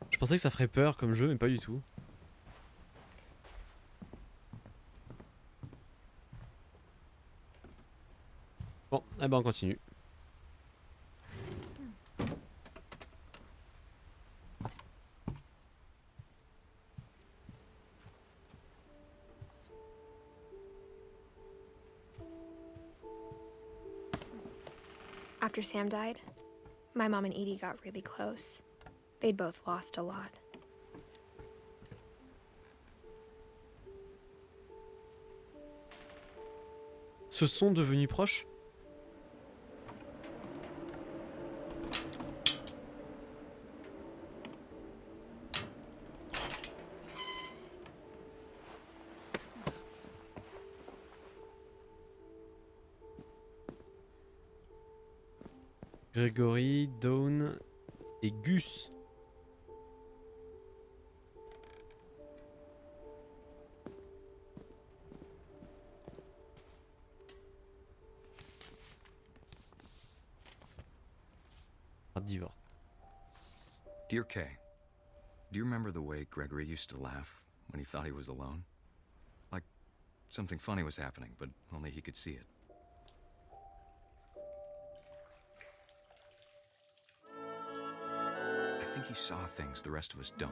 Je pensais que ça ferait peur comme jeu, mais pas du tout. Bon, eh ben on continue. After Sam died, my mom and Edie got really close. They'd both lost a lot. Se sont devenus proches? Gregory, Dawn et Gus. Divorce. Dear Kay, do you remember the way Gregory used to laugh when he thought he was alone? Like something funny was happening, but only he could see it. I think he saw things the rest of us don't.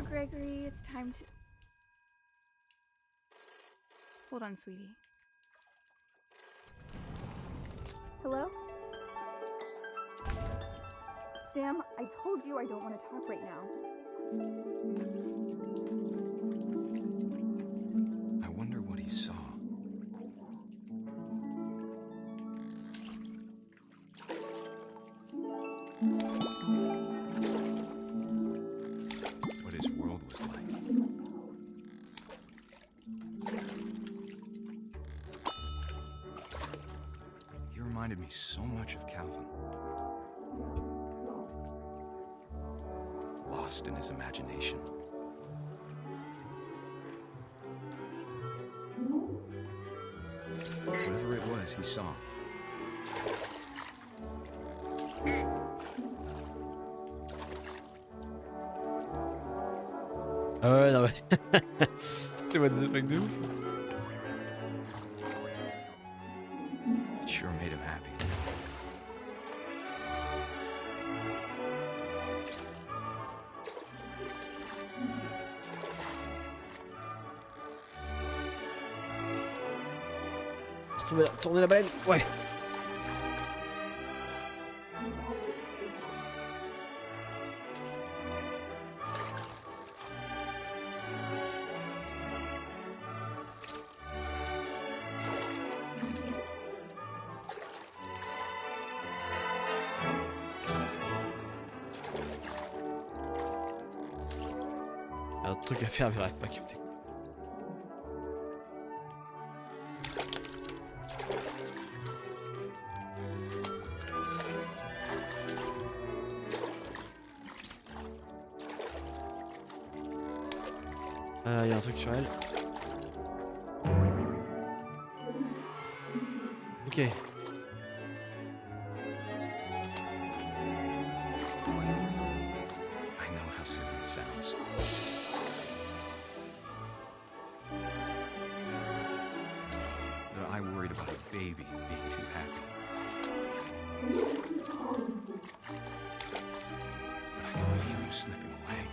Gregory, it's time to... Hold on, sweetie. Hello? Sam, I told you I don't want to talk right now. I wonder what he saw. What his world was like. He reminded me so much of Calvin. Lost in his imagination. Whatever it was, he saw. Ah ouais, non, mais. C'est what the fuck de ouf. It sure made him happy. Tourner la baleine. Ouais. Un autre truc à faire, mais j'arrive pas à capter. Il y a un truc sur elle. Ok. I know how silly it sounds. That I worried about a baby being too happy. But I could feel him slipping away.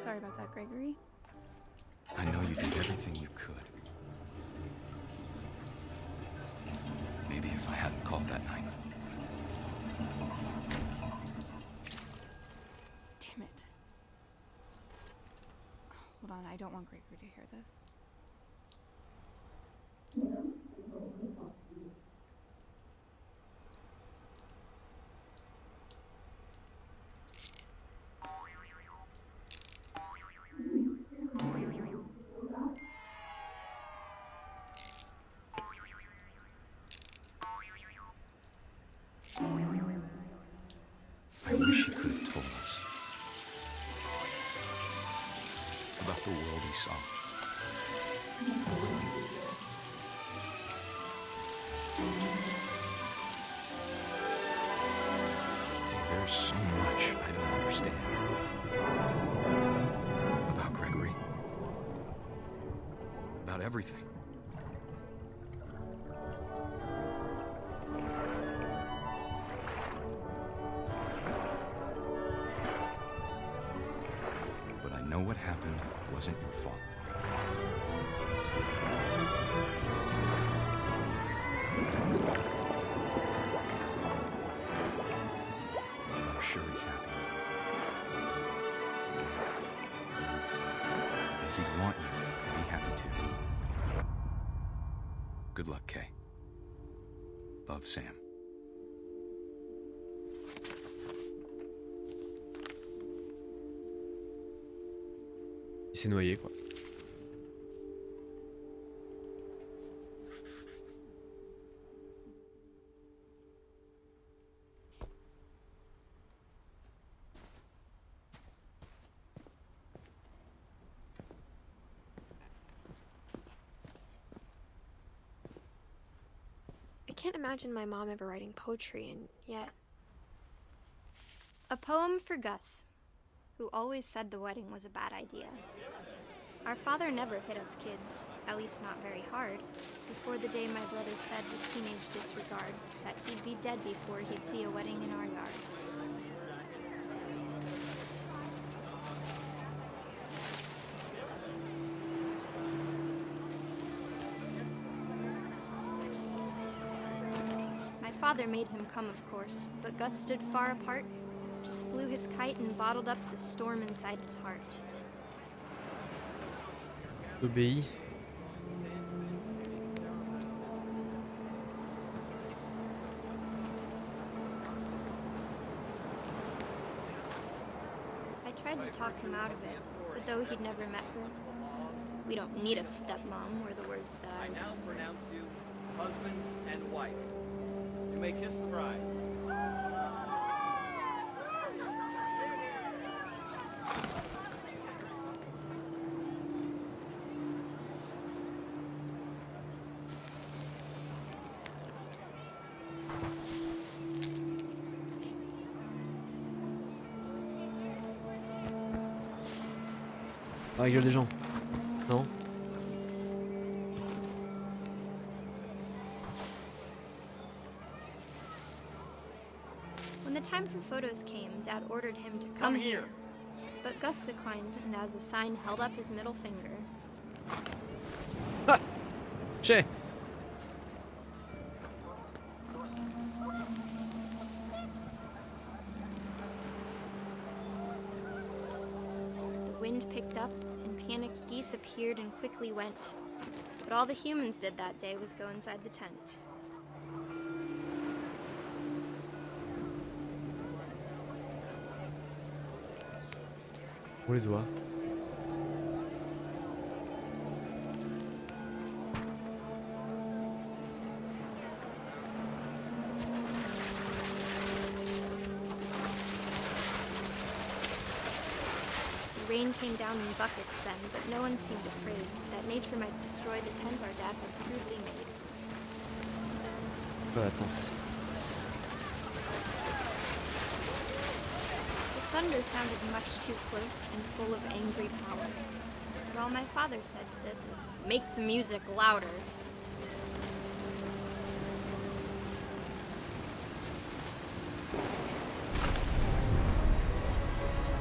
Sorry about that, Gregory. I know you did everything you could. Maybe if I hadn't called that night. Damn it. Hold on, I don't want Gregory to hear this. I wish he could have told us about the world he saw. There's so much I don't understand about Gregory, about everything. But I know what happened wasn't your fault. I'm sure he's happy. And he'd want you to be happy too. Good luck, Kay. Love, Sam. Il s'est noyé, quoi. I can't imagine my mom ever writing poetry, and yet. A poem for Gus, who always said the wedding was a bad idea. Our father never hit us kids, at least not very hard, before the day my brother said with teenage disregard that he'd be dead before he'd see a wedding in our yard. My father made him come, of course, but Gus stood far apart, just flew his kite and bottled up the storm inside his heart. Obéis. I tried to talk him out of it, but though he'd never met her, we don't need a stepmom were the words that I now pronounce you husband and wife. You may kiss the bride. Dans la gueule des gens. Non? When the time for photos came, Dad ordered him to come here. But Gus declined, and as a sign held up his middle finger. Ah! Che! The wind picked up, and panicked geese appeared and quickly went. But all the humans did that day was go inside the tent. On les voit. The rain came down in buckets then, but no one seemed afraid that nature might destroy the tent our dad had crudely made. Pas la tente. The thunder sounded much too close and full of angry power. But all my father said to this was, "Make the music louder."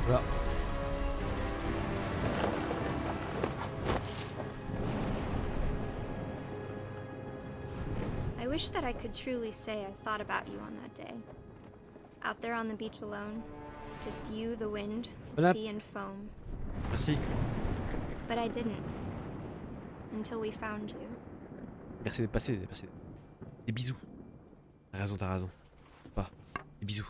Voilà. I wish that I could truly say I thought about you on that day. Out there on the beach alone, just you, the wind, the Voilà. sea and foam. Merci. But I didn't. Until we found you. Merci d'être passé, Des bisous. T'as raison, t'as raison. Pas. Des bisous.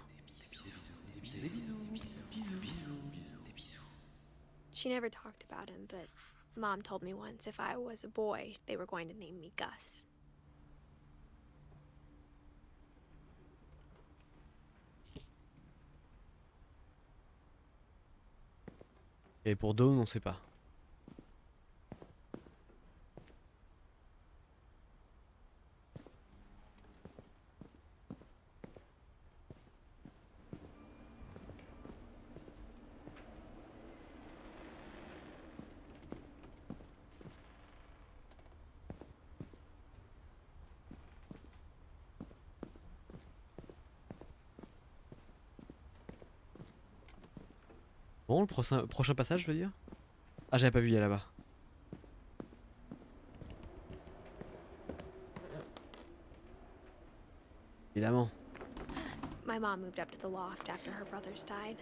She never talked about him, but Mom told me once if I was a boy, they were going to name me Gus. Et pour Dawn, on sait pas. Bon, le prochain passage, je veux dire. Ah, j'avais pas vu, il y a là-bas. Évidemment. My mom moved up to the loft after her brothers died.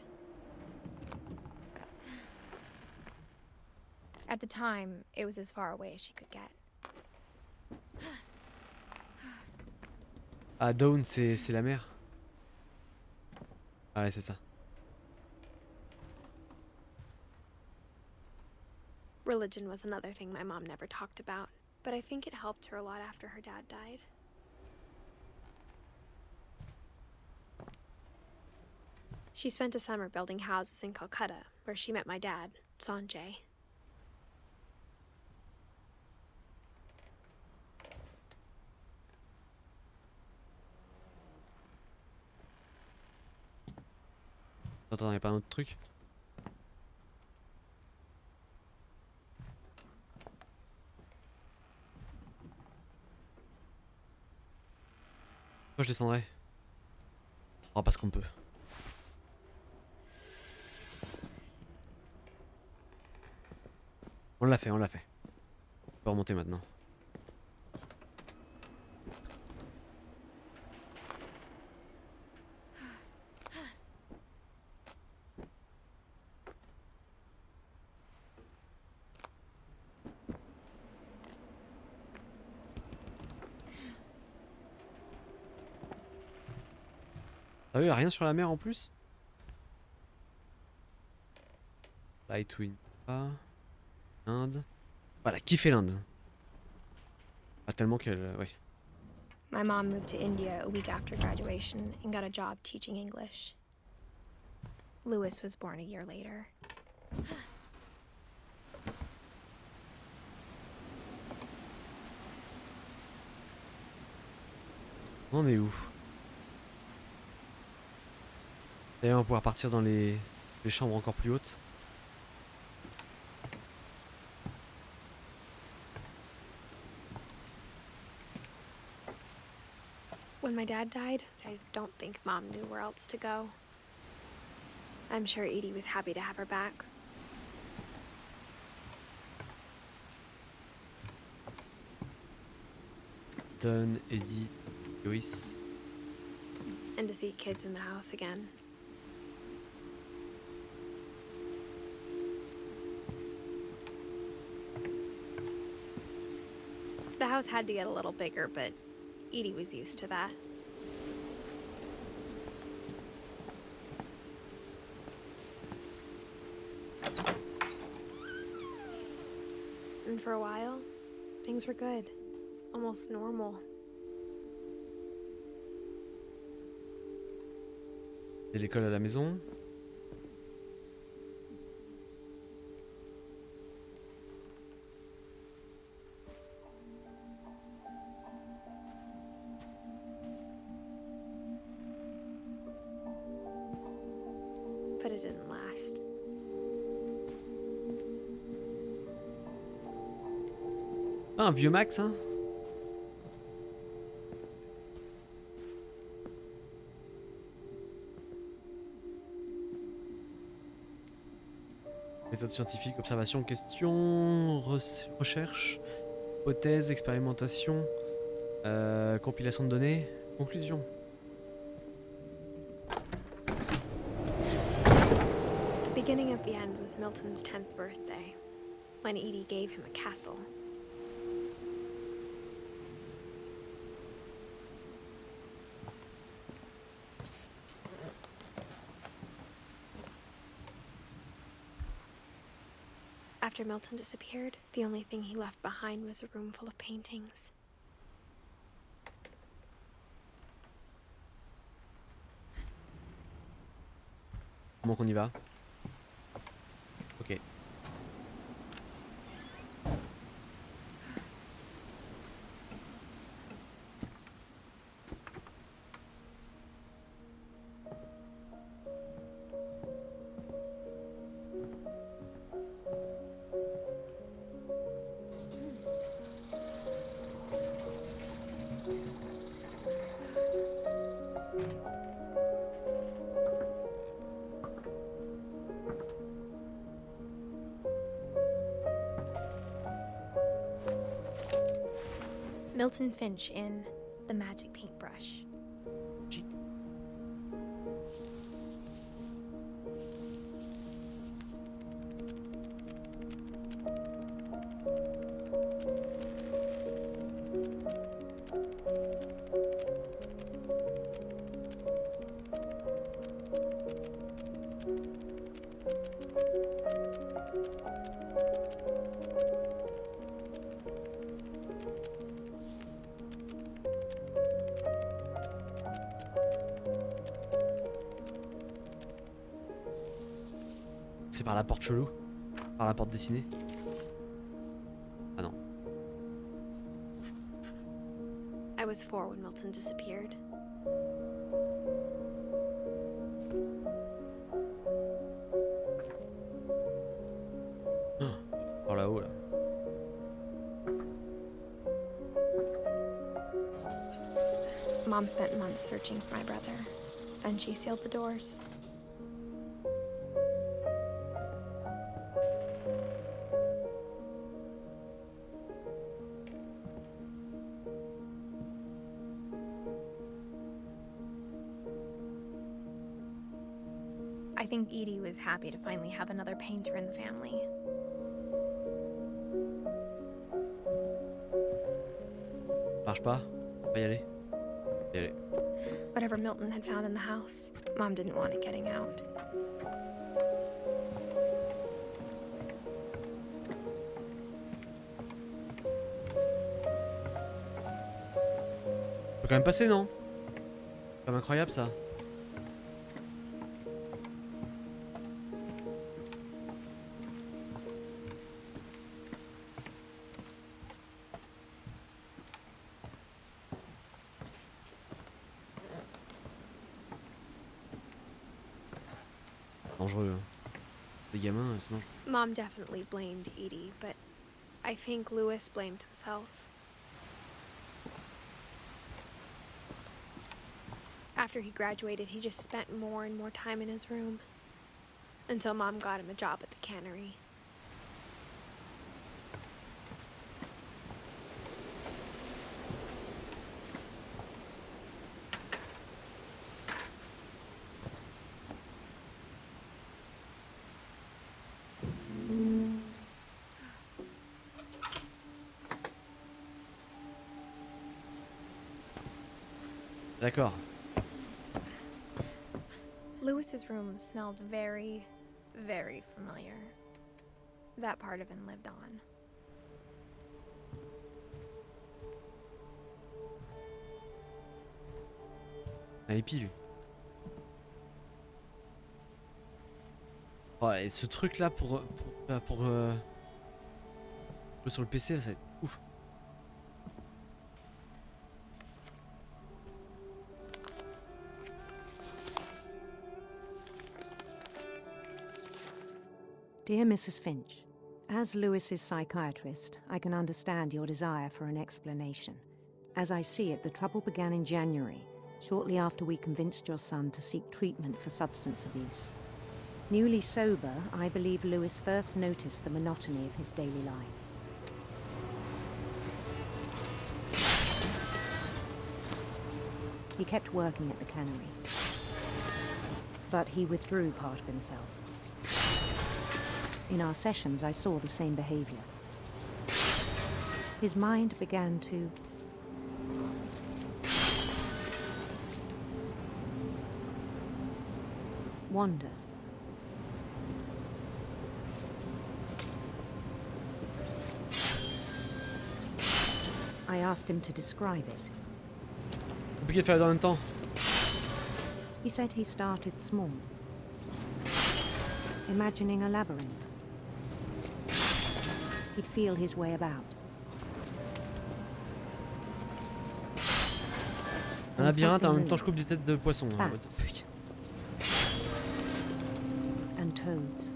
At the time, it was as far away as she could get. Ah, Dawn, c'est la mère. Ah ouais, c'est ça. Religion was another thing my mom never talked about, but I think it helped her a lot after her dad died. She spent a summer building houses in Calcutta, where she met my dad, Sanjay. Attends, y'a pas un autre truc? Moi je descendrai. Oh, parce qu'on peut. On l'a fait, on l'a fait. On peut remonter maintenant. Ah oui, rien sur la mer en plus. Light Wind, pas. Inde. Voilà, kiffé l'Inde. Pas tellement qu'elle. Ouais. My mom moved to India a week after graduation and got a job teaching English. Louis was born a year later. On est où? D'ailleurs, on va pouvoir partir dans les chambres encore plus hautes. When my dad died, I don't think Mom knew where else to go. I'm sure Edie was happy to have her back. Don, Eddie, Louis. And to see kids in the house again. The house had to get a little bigger, but Edie was used to that. And for a while, things were good. Almost normal. Et l'école à la maison. But it didn't last. Ah, un vieux Max, hein? Méthode scientifique, observation, question, recherche, hypothèse, expérimentation, compilation de données, conclusion. The beginning of the end was Milton's 10th birthday, when Edie gave him a castle. After Milton disappeared, the only thing he left behind was a room full of paintings. Comment qu'on y va? Ok. Milton Finch in The Magic Paintbrush. C'est par la porte chelou? Par la porte dessinée? Ah non. I was 4 when Milton disappeared. Par là-haut là. Mom spent months searching for my brother. Then she sealed the doors. I think Edie was happy to finally have another painter in the family. Marche pas? On va y aller. Y aller. But whatever Milton had found in the house. Mom didn't want it getting out. Faut quand même passer, non? C'est quand même incroyable ça. Dangereux. Des gamins, sinon. Mom definitely blamed Edie, but I think Louis blamed himself. After he graduated, he just spent more and more time in his room. Until Mom got him a job at the cannery. D'accord. Louis's room smelled very, very familiar. That part of him lived on. Un hippie, lui. Oh, et ce truc là pour jouer sur le PC, là, ça va être ouf. Dear Mrs. Finch, as Louis's psychiatrist, I can understand your desire for an explanation. As I see it, the trouble began in January, shortly after we convinced your son to seek treatment for substance abuse. Newly sober, I believe Louis first noticed the monotony of his daily life. He kept working at the cannery, but he withdrew part of himself. In our sessions, I saw the same behavior. His mind began to wander. I asked him to describe it. Compliqué de faire en même temps. He said he started small, imagining a labyrinth. He'd feel his way about. Un labyrinthe, en même temps je coupe des têtes de poissons. Hein, and toads.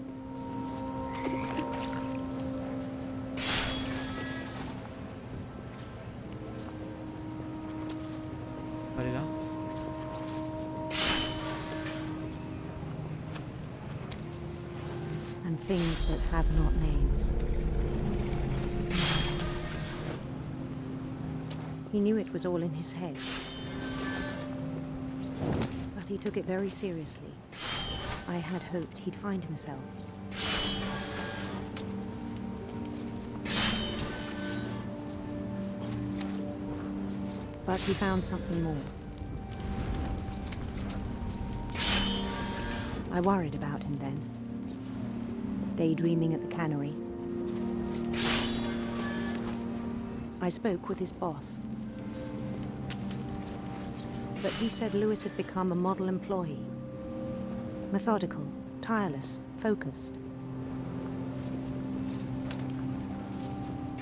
Allez là. And things that have not names. He knew it was all in his head, but he took it very seriously. I had hoped he'd find himself. But he found something more. I worried about him then, daydreaming at the cannery. I spoke with his boss, but he said Louis had become a model employee. Methodical, tireless, focused.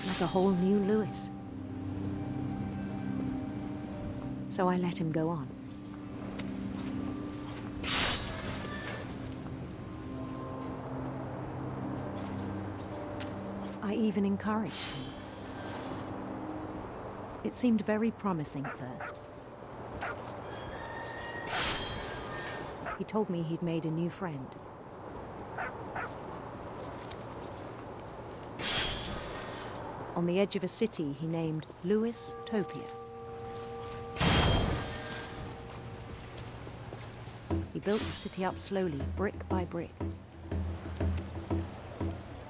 Like a whole new Louis. So I let him go on. I even encouraged him. It seemed very promising at first. He told me he'd made a new friend. On the edge of a city he named Louis Topia. He built the city up slowly, brick by brick.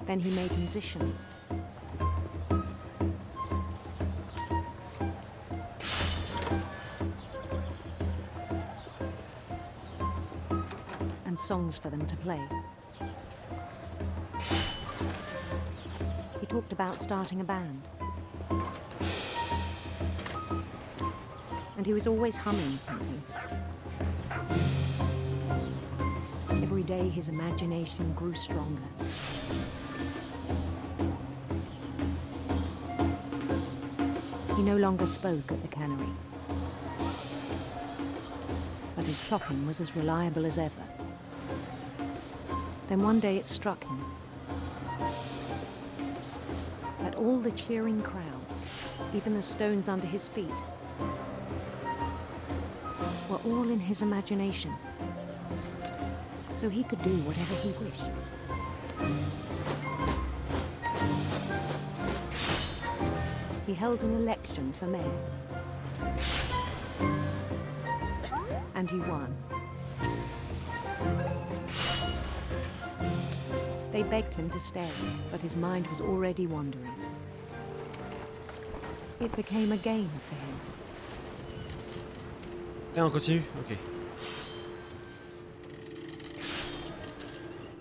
Then he made musicians. songs for them to play. He talked about starting a band. And he was always humming something. Every day his imagination grew stronger. He no longer spoke at the cannery, but his chopping was as reliable as ever. Then one day it struck him that all the cheering crowds, even the stones under his feet, were all in his imagination, so he could do whatever he wished. He held an election for mayor, and he won. They begged him to stay, but his mind was already wandering. It became a game for him. Et on continue? Ok.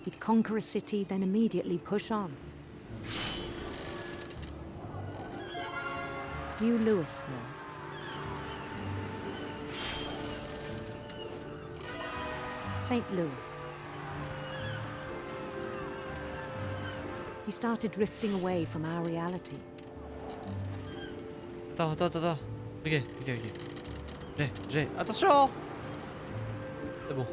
He'd conquer a city, then immediately push on. New Louisville. St. Louis. He started drifting away from our reality. Attends. Ok. J'ai. Attention! C'est bon.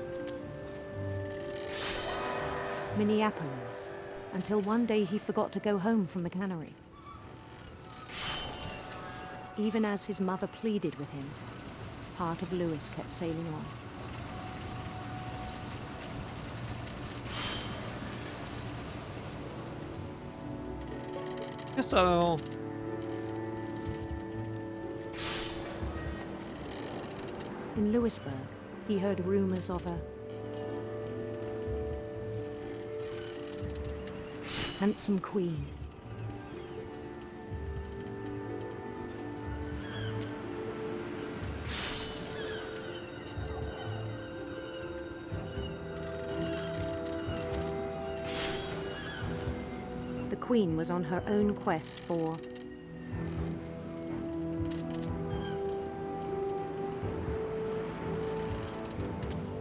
Minneapolis, until one day he forgot to go home from the cannery. Even as his mother pleaded with him, part of Louis kept sailing on. Qu'est-ce que maman? In Louisburg, he heard rumors of a handsome queen. The queen was on her own quest for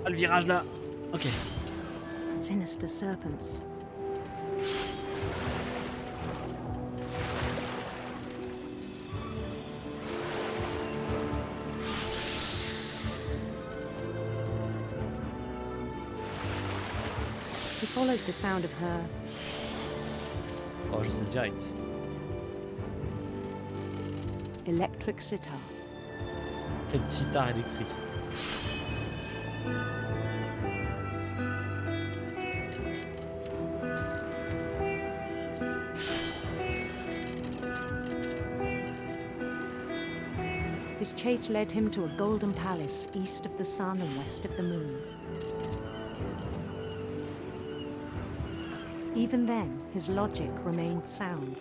Ah, le virage là. Ok. sinister serpents. He followed the sound of her Oh, je sais direct. electric sitar. Quelle sitar électrique. His chase led him to a golden palace east of the sun and west of the moon. Even then, his logic remained sound.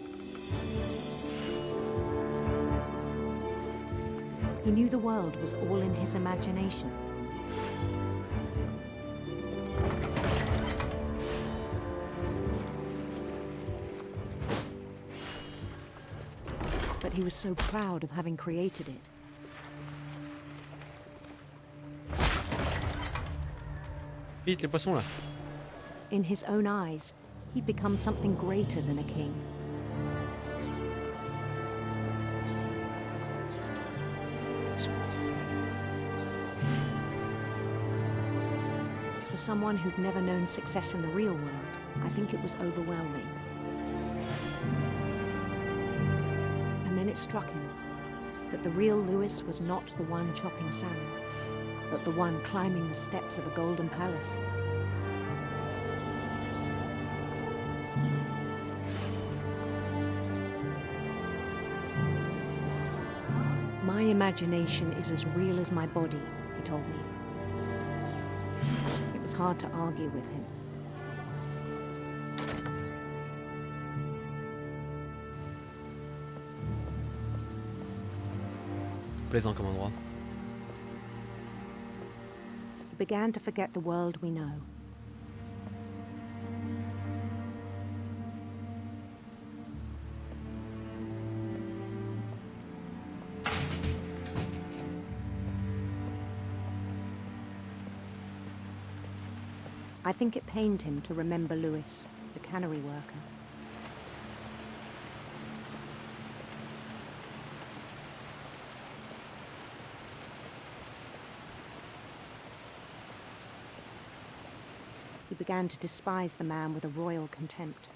He knew the world was all in his imagination. But he was so proud of having created it. Vite, les poissons là. In his own eyes, he'd become something greater than a king. For someone who'd never known success in the real world, I think it was overwhelming. And then it struck him that the real Louis was not the one chopping salmon, but the one climbing the steps of a golden palace. My imagination is as real as my body, he told me. It was hard to argue with him. Plaisant comme endroit. He began to forget the world we know, I think it pained him to remember Lewis, the cannery worker. He began to despise the man with a royal contempt.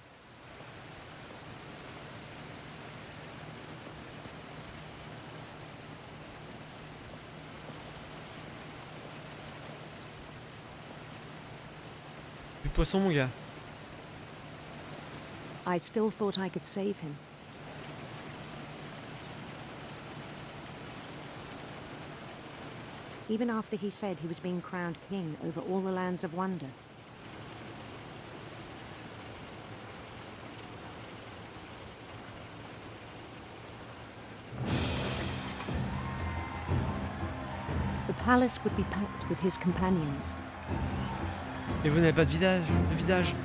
Du poisson, mon gars. I still thought I could save him. Even after he said he was being crowned king over all the lands of wonder. The palace would be packed with his companions. Et vous n'avez pas de visage.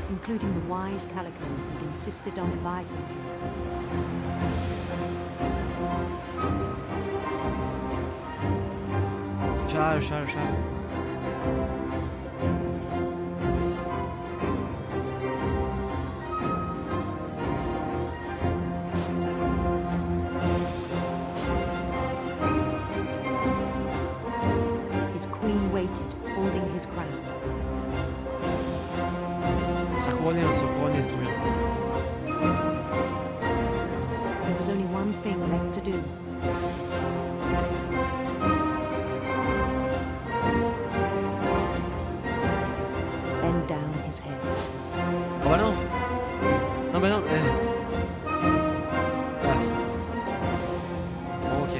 Including the wise Calico who'd insisted on advising him. Le chat. His queen waited, holding his crown. Se couronner, c'est trop bien. There was only one thing left to do. Bend down his head. Oh bah non. Non bah non. Ah. Bon, ok.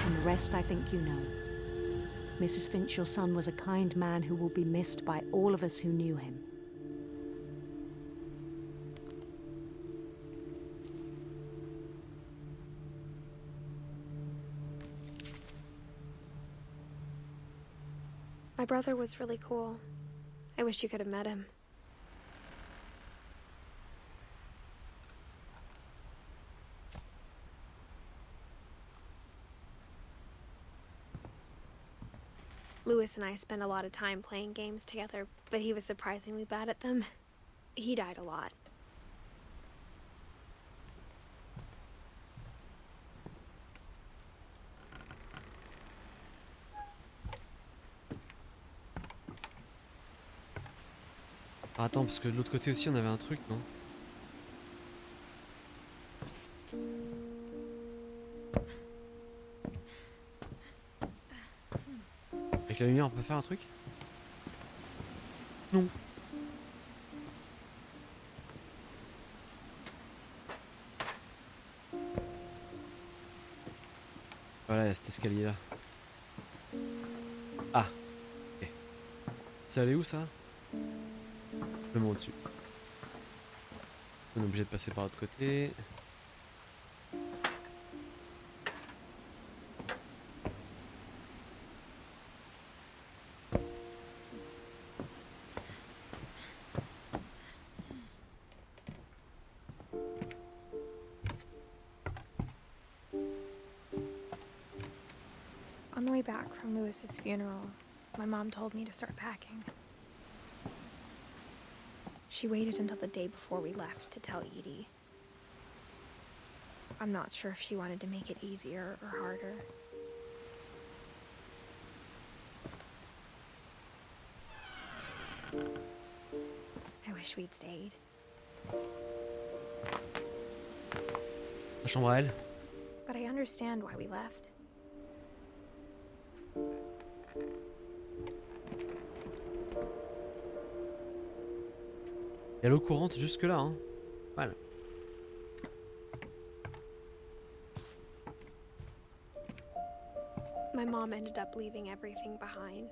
And the rest I think you know. Mrs. Finch, your son was a kind man who will be missed by all of us who knew him. My brother was really cool. I wish you could have met him. Lewis and I spent a lot of time playing games together, but he was surprisingly bad at them. He died a lot. Ah, attends, parce que de l'autre côté aussi on avait un truc, non? Avec la lumière on peut faire un truc? Non. Voilà, il y a cet escalier là. Ah. Ok. C'est allé où ça? Le mont au-dessus. On est obligé de passer par l'autre côté. On the way back from Lewis's funeral, my mom told me to start packing. She waited until the day before we left to tell Edie. I'm not sure if she wanted to make it easier or harder. I wish we'd stayed. La chambre à elle. But I understand why we left. Il y a l'eau courante jusque là, hein. Voilà. My mom ended up leaving everything behind.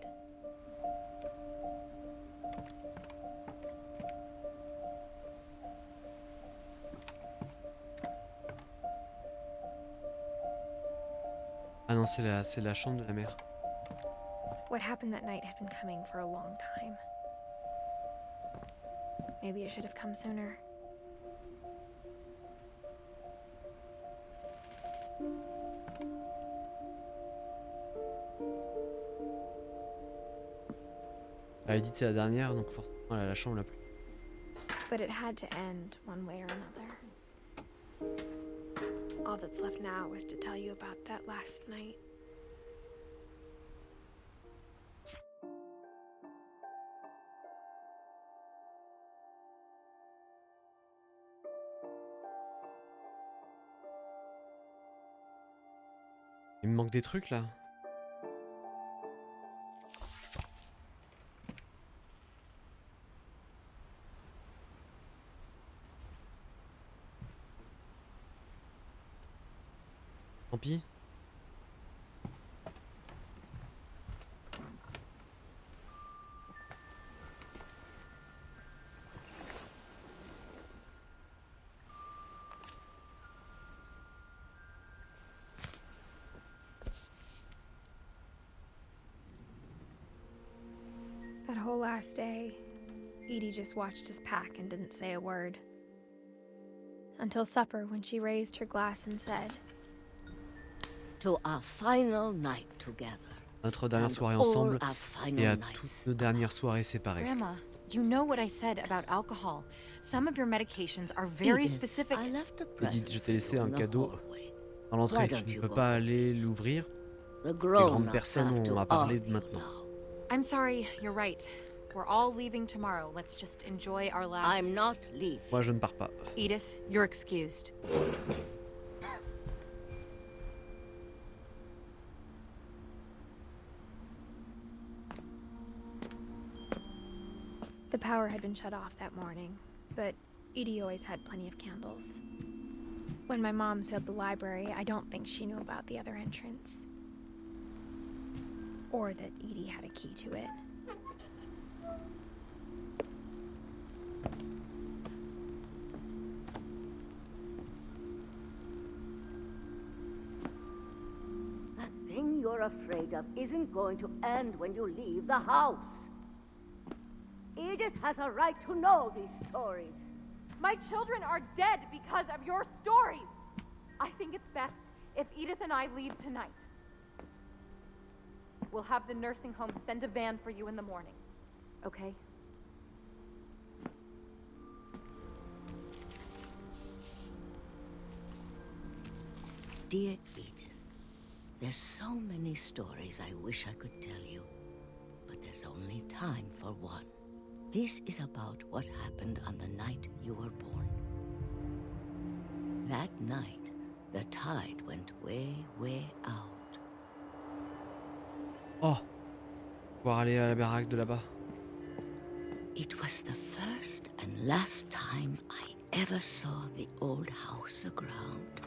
Ah non, c'est la chambre de la mère. What happened that night had been coming for a long time. Maybe it should have come sooner. Ah, Edith c'est la dernière, donc forcément elle a la chambre la plus. But it had to end one way or another. All that's left now is to tell you about that last night. Il me manque des trucs là. Tant pis. That whole last day, Edie just watched us pack and didn't say a word. Until supper, when she raised her glass and said, To our final night together. Notre dernière soirée ensemble et à toutes nos dernières soirées séparées. Grandma, you know what I said about alcohol. Some of your medications are very specific. Edith, je t'ai laissé un cadeau dans l'entrée. Tu ne peux pas aller l'ouvrir. Les grandes personnes ont à parler maintenant. I'm sorry, you're right. We're all leaving tomorrow. Let's just enjoy our last... I'm not leaving. Moi, je ne pars pas. Edith, you're excused. The power had been shut off that morning, but Edie always had plenty of candles. When my mom sealed the library, I don't think she knew about the other entrance. Or that Edie had a key to it. The thing you're afraid of isn't going to end when you leave the house. Edith has a right to know these stories. My children are dead because of your stories. I think it's best if Edith and I leave tonight. We'll have the nursing home send a van for you in the morning, okay? Dear Edith, there's so many stories I wish I could tell you, but there's only time for one. This is about what happened on the night you were born. That night, the tide went way, way out. Oh, pouvoir aller à la baraque de là-bas. It was the first and last time I ever saw the old house aground.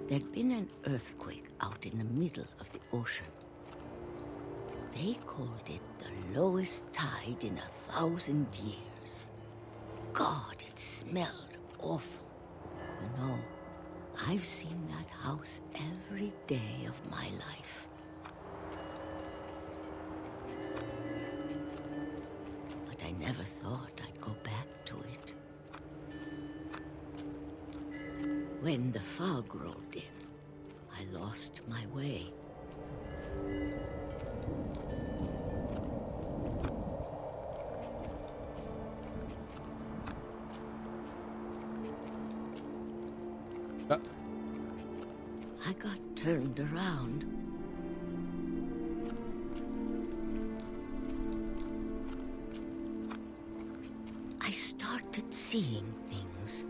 There'd been an earthquake out in the middle of the ocean. They called it the lowest tide in 1,000 years. God, it smelled awful. You know, I've seen that house every day of my life. But I never thought I'd go back to it. When the fog rolled in, I lost my way. I got turned around. I started seeing things.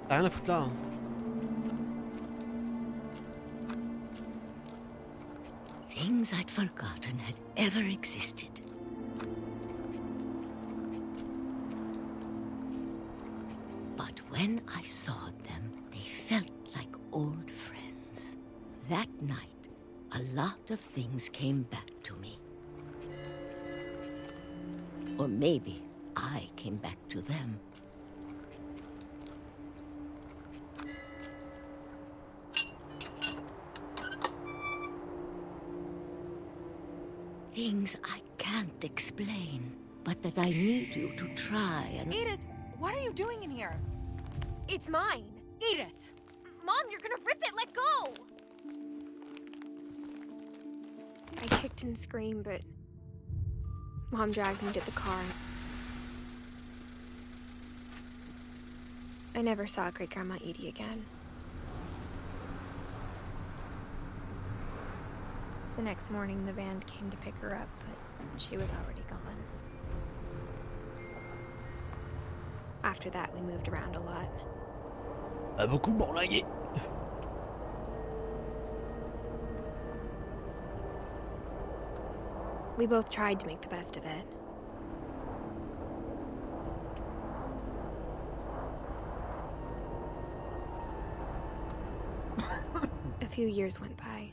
T'as rien à foutre là. Hein. Things I'd forgotten had ever existed. But when I saw them, they felt like old friends. That night, a lot of things came back to me. Or maybe I came back to them. things I can't explain, but that I need you to try and... Edith, what are you doing in here? It's mine. Edith! Mom, you're gonna rip it! Let go! I kicked and screamed, but Mom dragged me to the car. I never saw Great-Grandma Edie again. The next morning, the van came to pick her up, but she was already gone. After that, we moved around a lot. A beaucoup bourlingué. We both tried to make the best of it. A few years went by.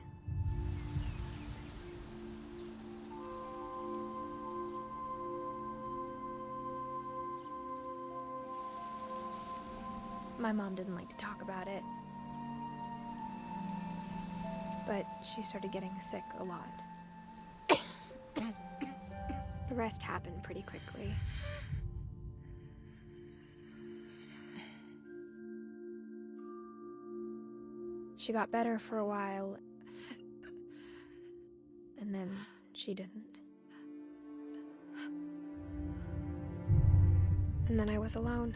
My mom didn't like to talk about it, but she started getting sick a lot. The rest happened pretty quickly. She got better for a while, and then she didn't. And then I was alone.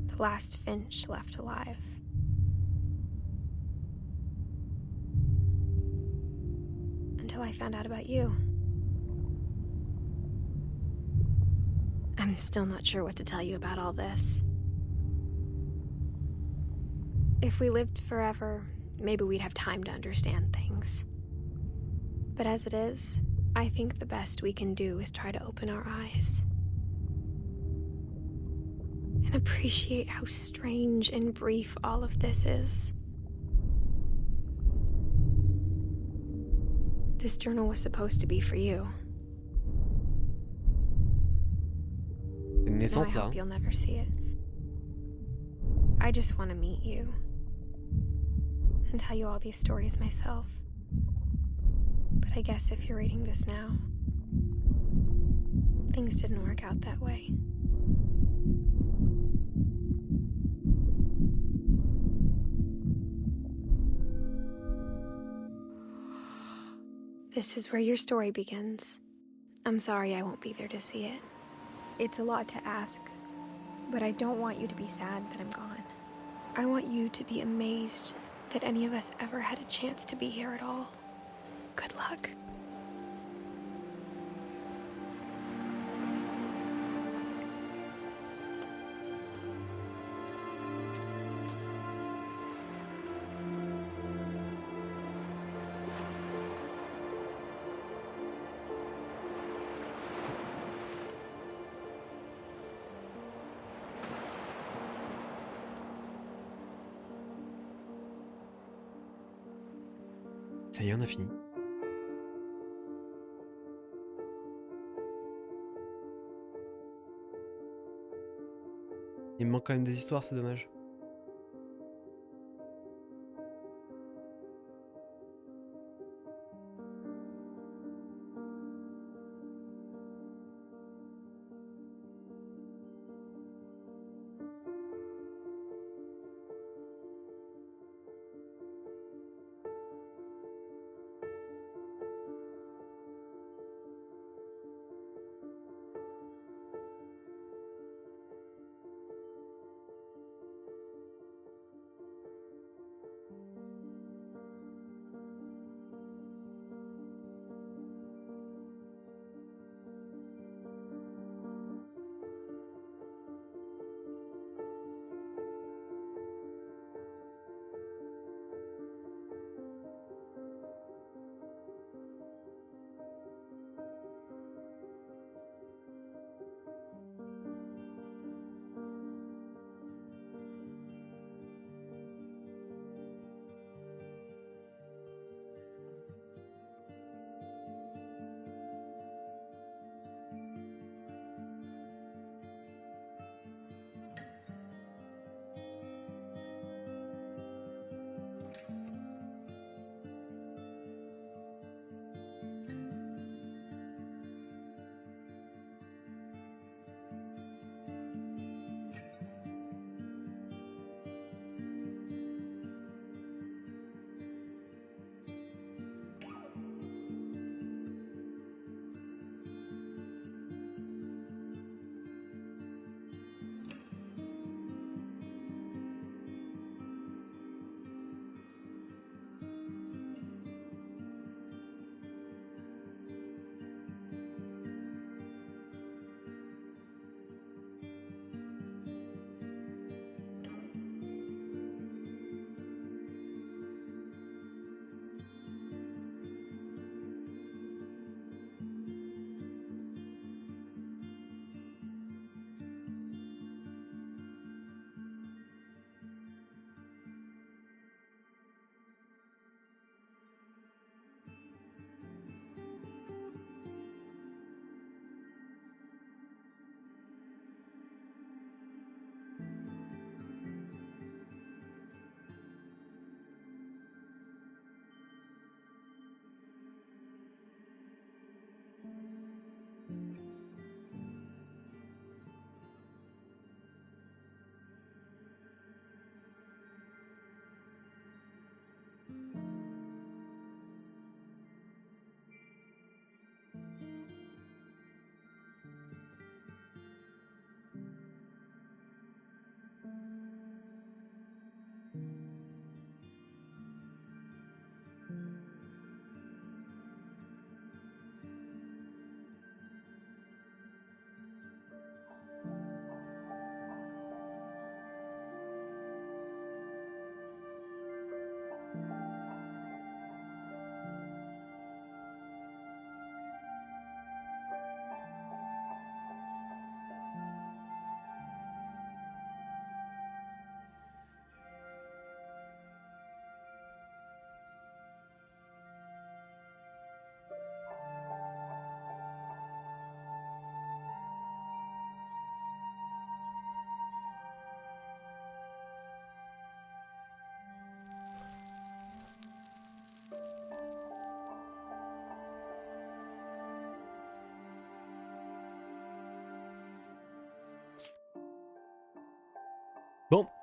The last Finch left alive. Until I found out about you. I'm still not sure what to tell you about all this. If we lived forever, maybe we'd have time to understand things. But as it is, I think the best we can do is try to open our eyes. And appreciate how strange and brief all of this is. This journal was supposed to be for you. Une Now I naissance là. hope you'll never see it. I just want to meet you and tell you all these stories myself. But I guess if you're reading this now, things didn't work out that way. This is where your story begins. I'm sorry I won't be there to see it. It's a lot to ask, but I don't want you to be sad that I'm gone. I want you to be amazed that any of us ever had a chance to be here at all. Good luck. Ça y est, on a fini. Il me manque quand même des histoires, c'est dommage.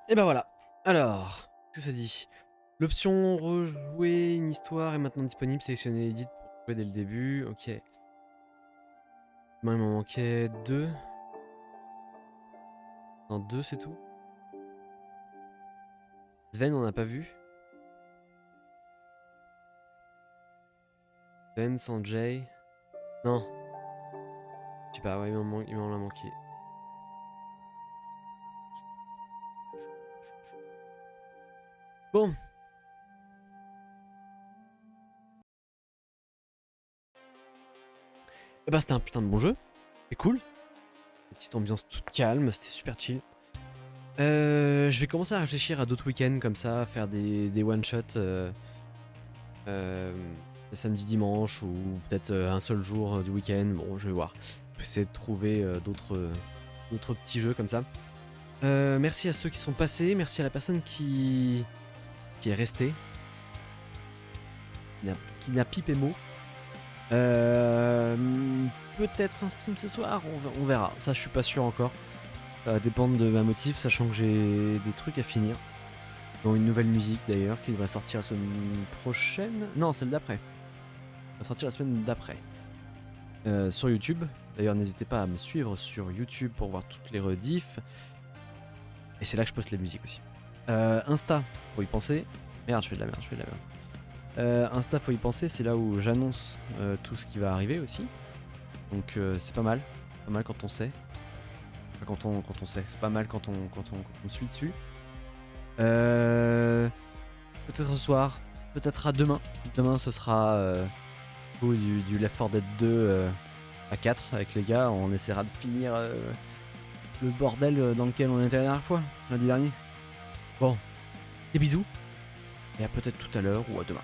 Et ben voilà. Alors, qu'est-ce que ça dit? L'option rejouer une histoire est maintenant disponible. Sélectionnez Edit pour jouer dès le début. Ok. Moi, il m'en manquait 2. Non, 2 c'est tout. Sven, on n'a pas vu. Sven, Sanjay. Non. Je sais pas, ouais, il m'en a manqué. Bon. Et bah c'était un putain de bon jeu. C'est cool. Une petite ambiance toute calme, c'était super chill. Je vais commencer à réfléchir à d'autres week-ends comme ça, faire des one-shots samedi, dimanche ou peut-être un seul jour du week-end. Bon, je vais voir. Je vais essayer de trouver d'autres petits jeux comme ça. Merci à ceux qui sont passés, merci à la personne qui est restée, qui n'a pipé mot. Peut-être un stream ce soir, on verra. Ça, je suis pas sûr encore. Ça va dépendre de ma motive, sachant que j'ai des trucs à finir. Dont une nouvelle musique d'ailleurs qui devrait sortir la semaine prochaine. Non, celle d'après. Elle va sortir la semaine d'après. Sur YouTube. D'ailleurs, n'hésitez pas à me suivre sur YouTube pour voir toutes les rediffs. Et c'est là que je poste la musique aussi. Insta, faut y penser. Merde, je fais de la merde. Insta, faut y penser, c'est là où j'annonce tout ce qui va arriver aussi. Donc c'est pas mal. Pas mal quand on sait. Enfin, quand on sait, c'est pas mal quand on suit dessus. Peut-être ce soir, peut-être à demain. Demain ce sera du Left 4 Dead 2 à 4 avec les gars. On essaiera de finir le bordel dans lequel on était la dernière fois, lundi dernier. Bon, des bisous. Et à peut-être tout à l'heure ou à demain.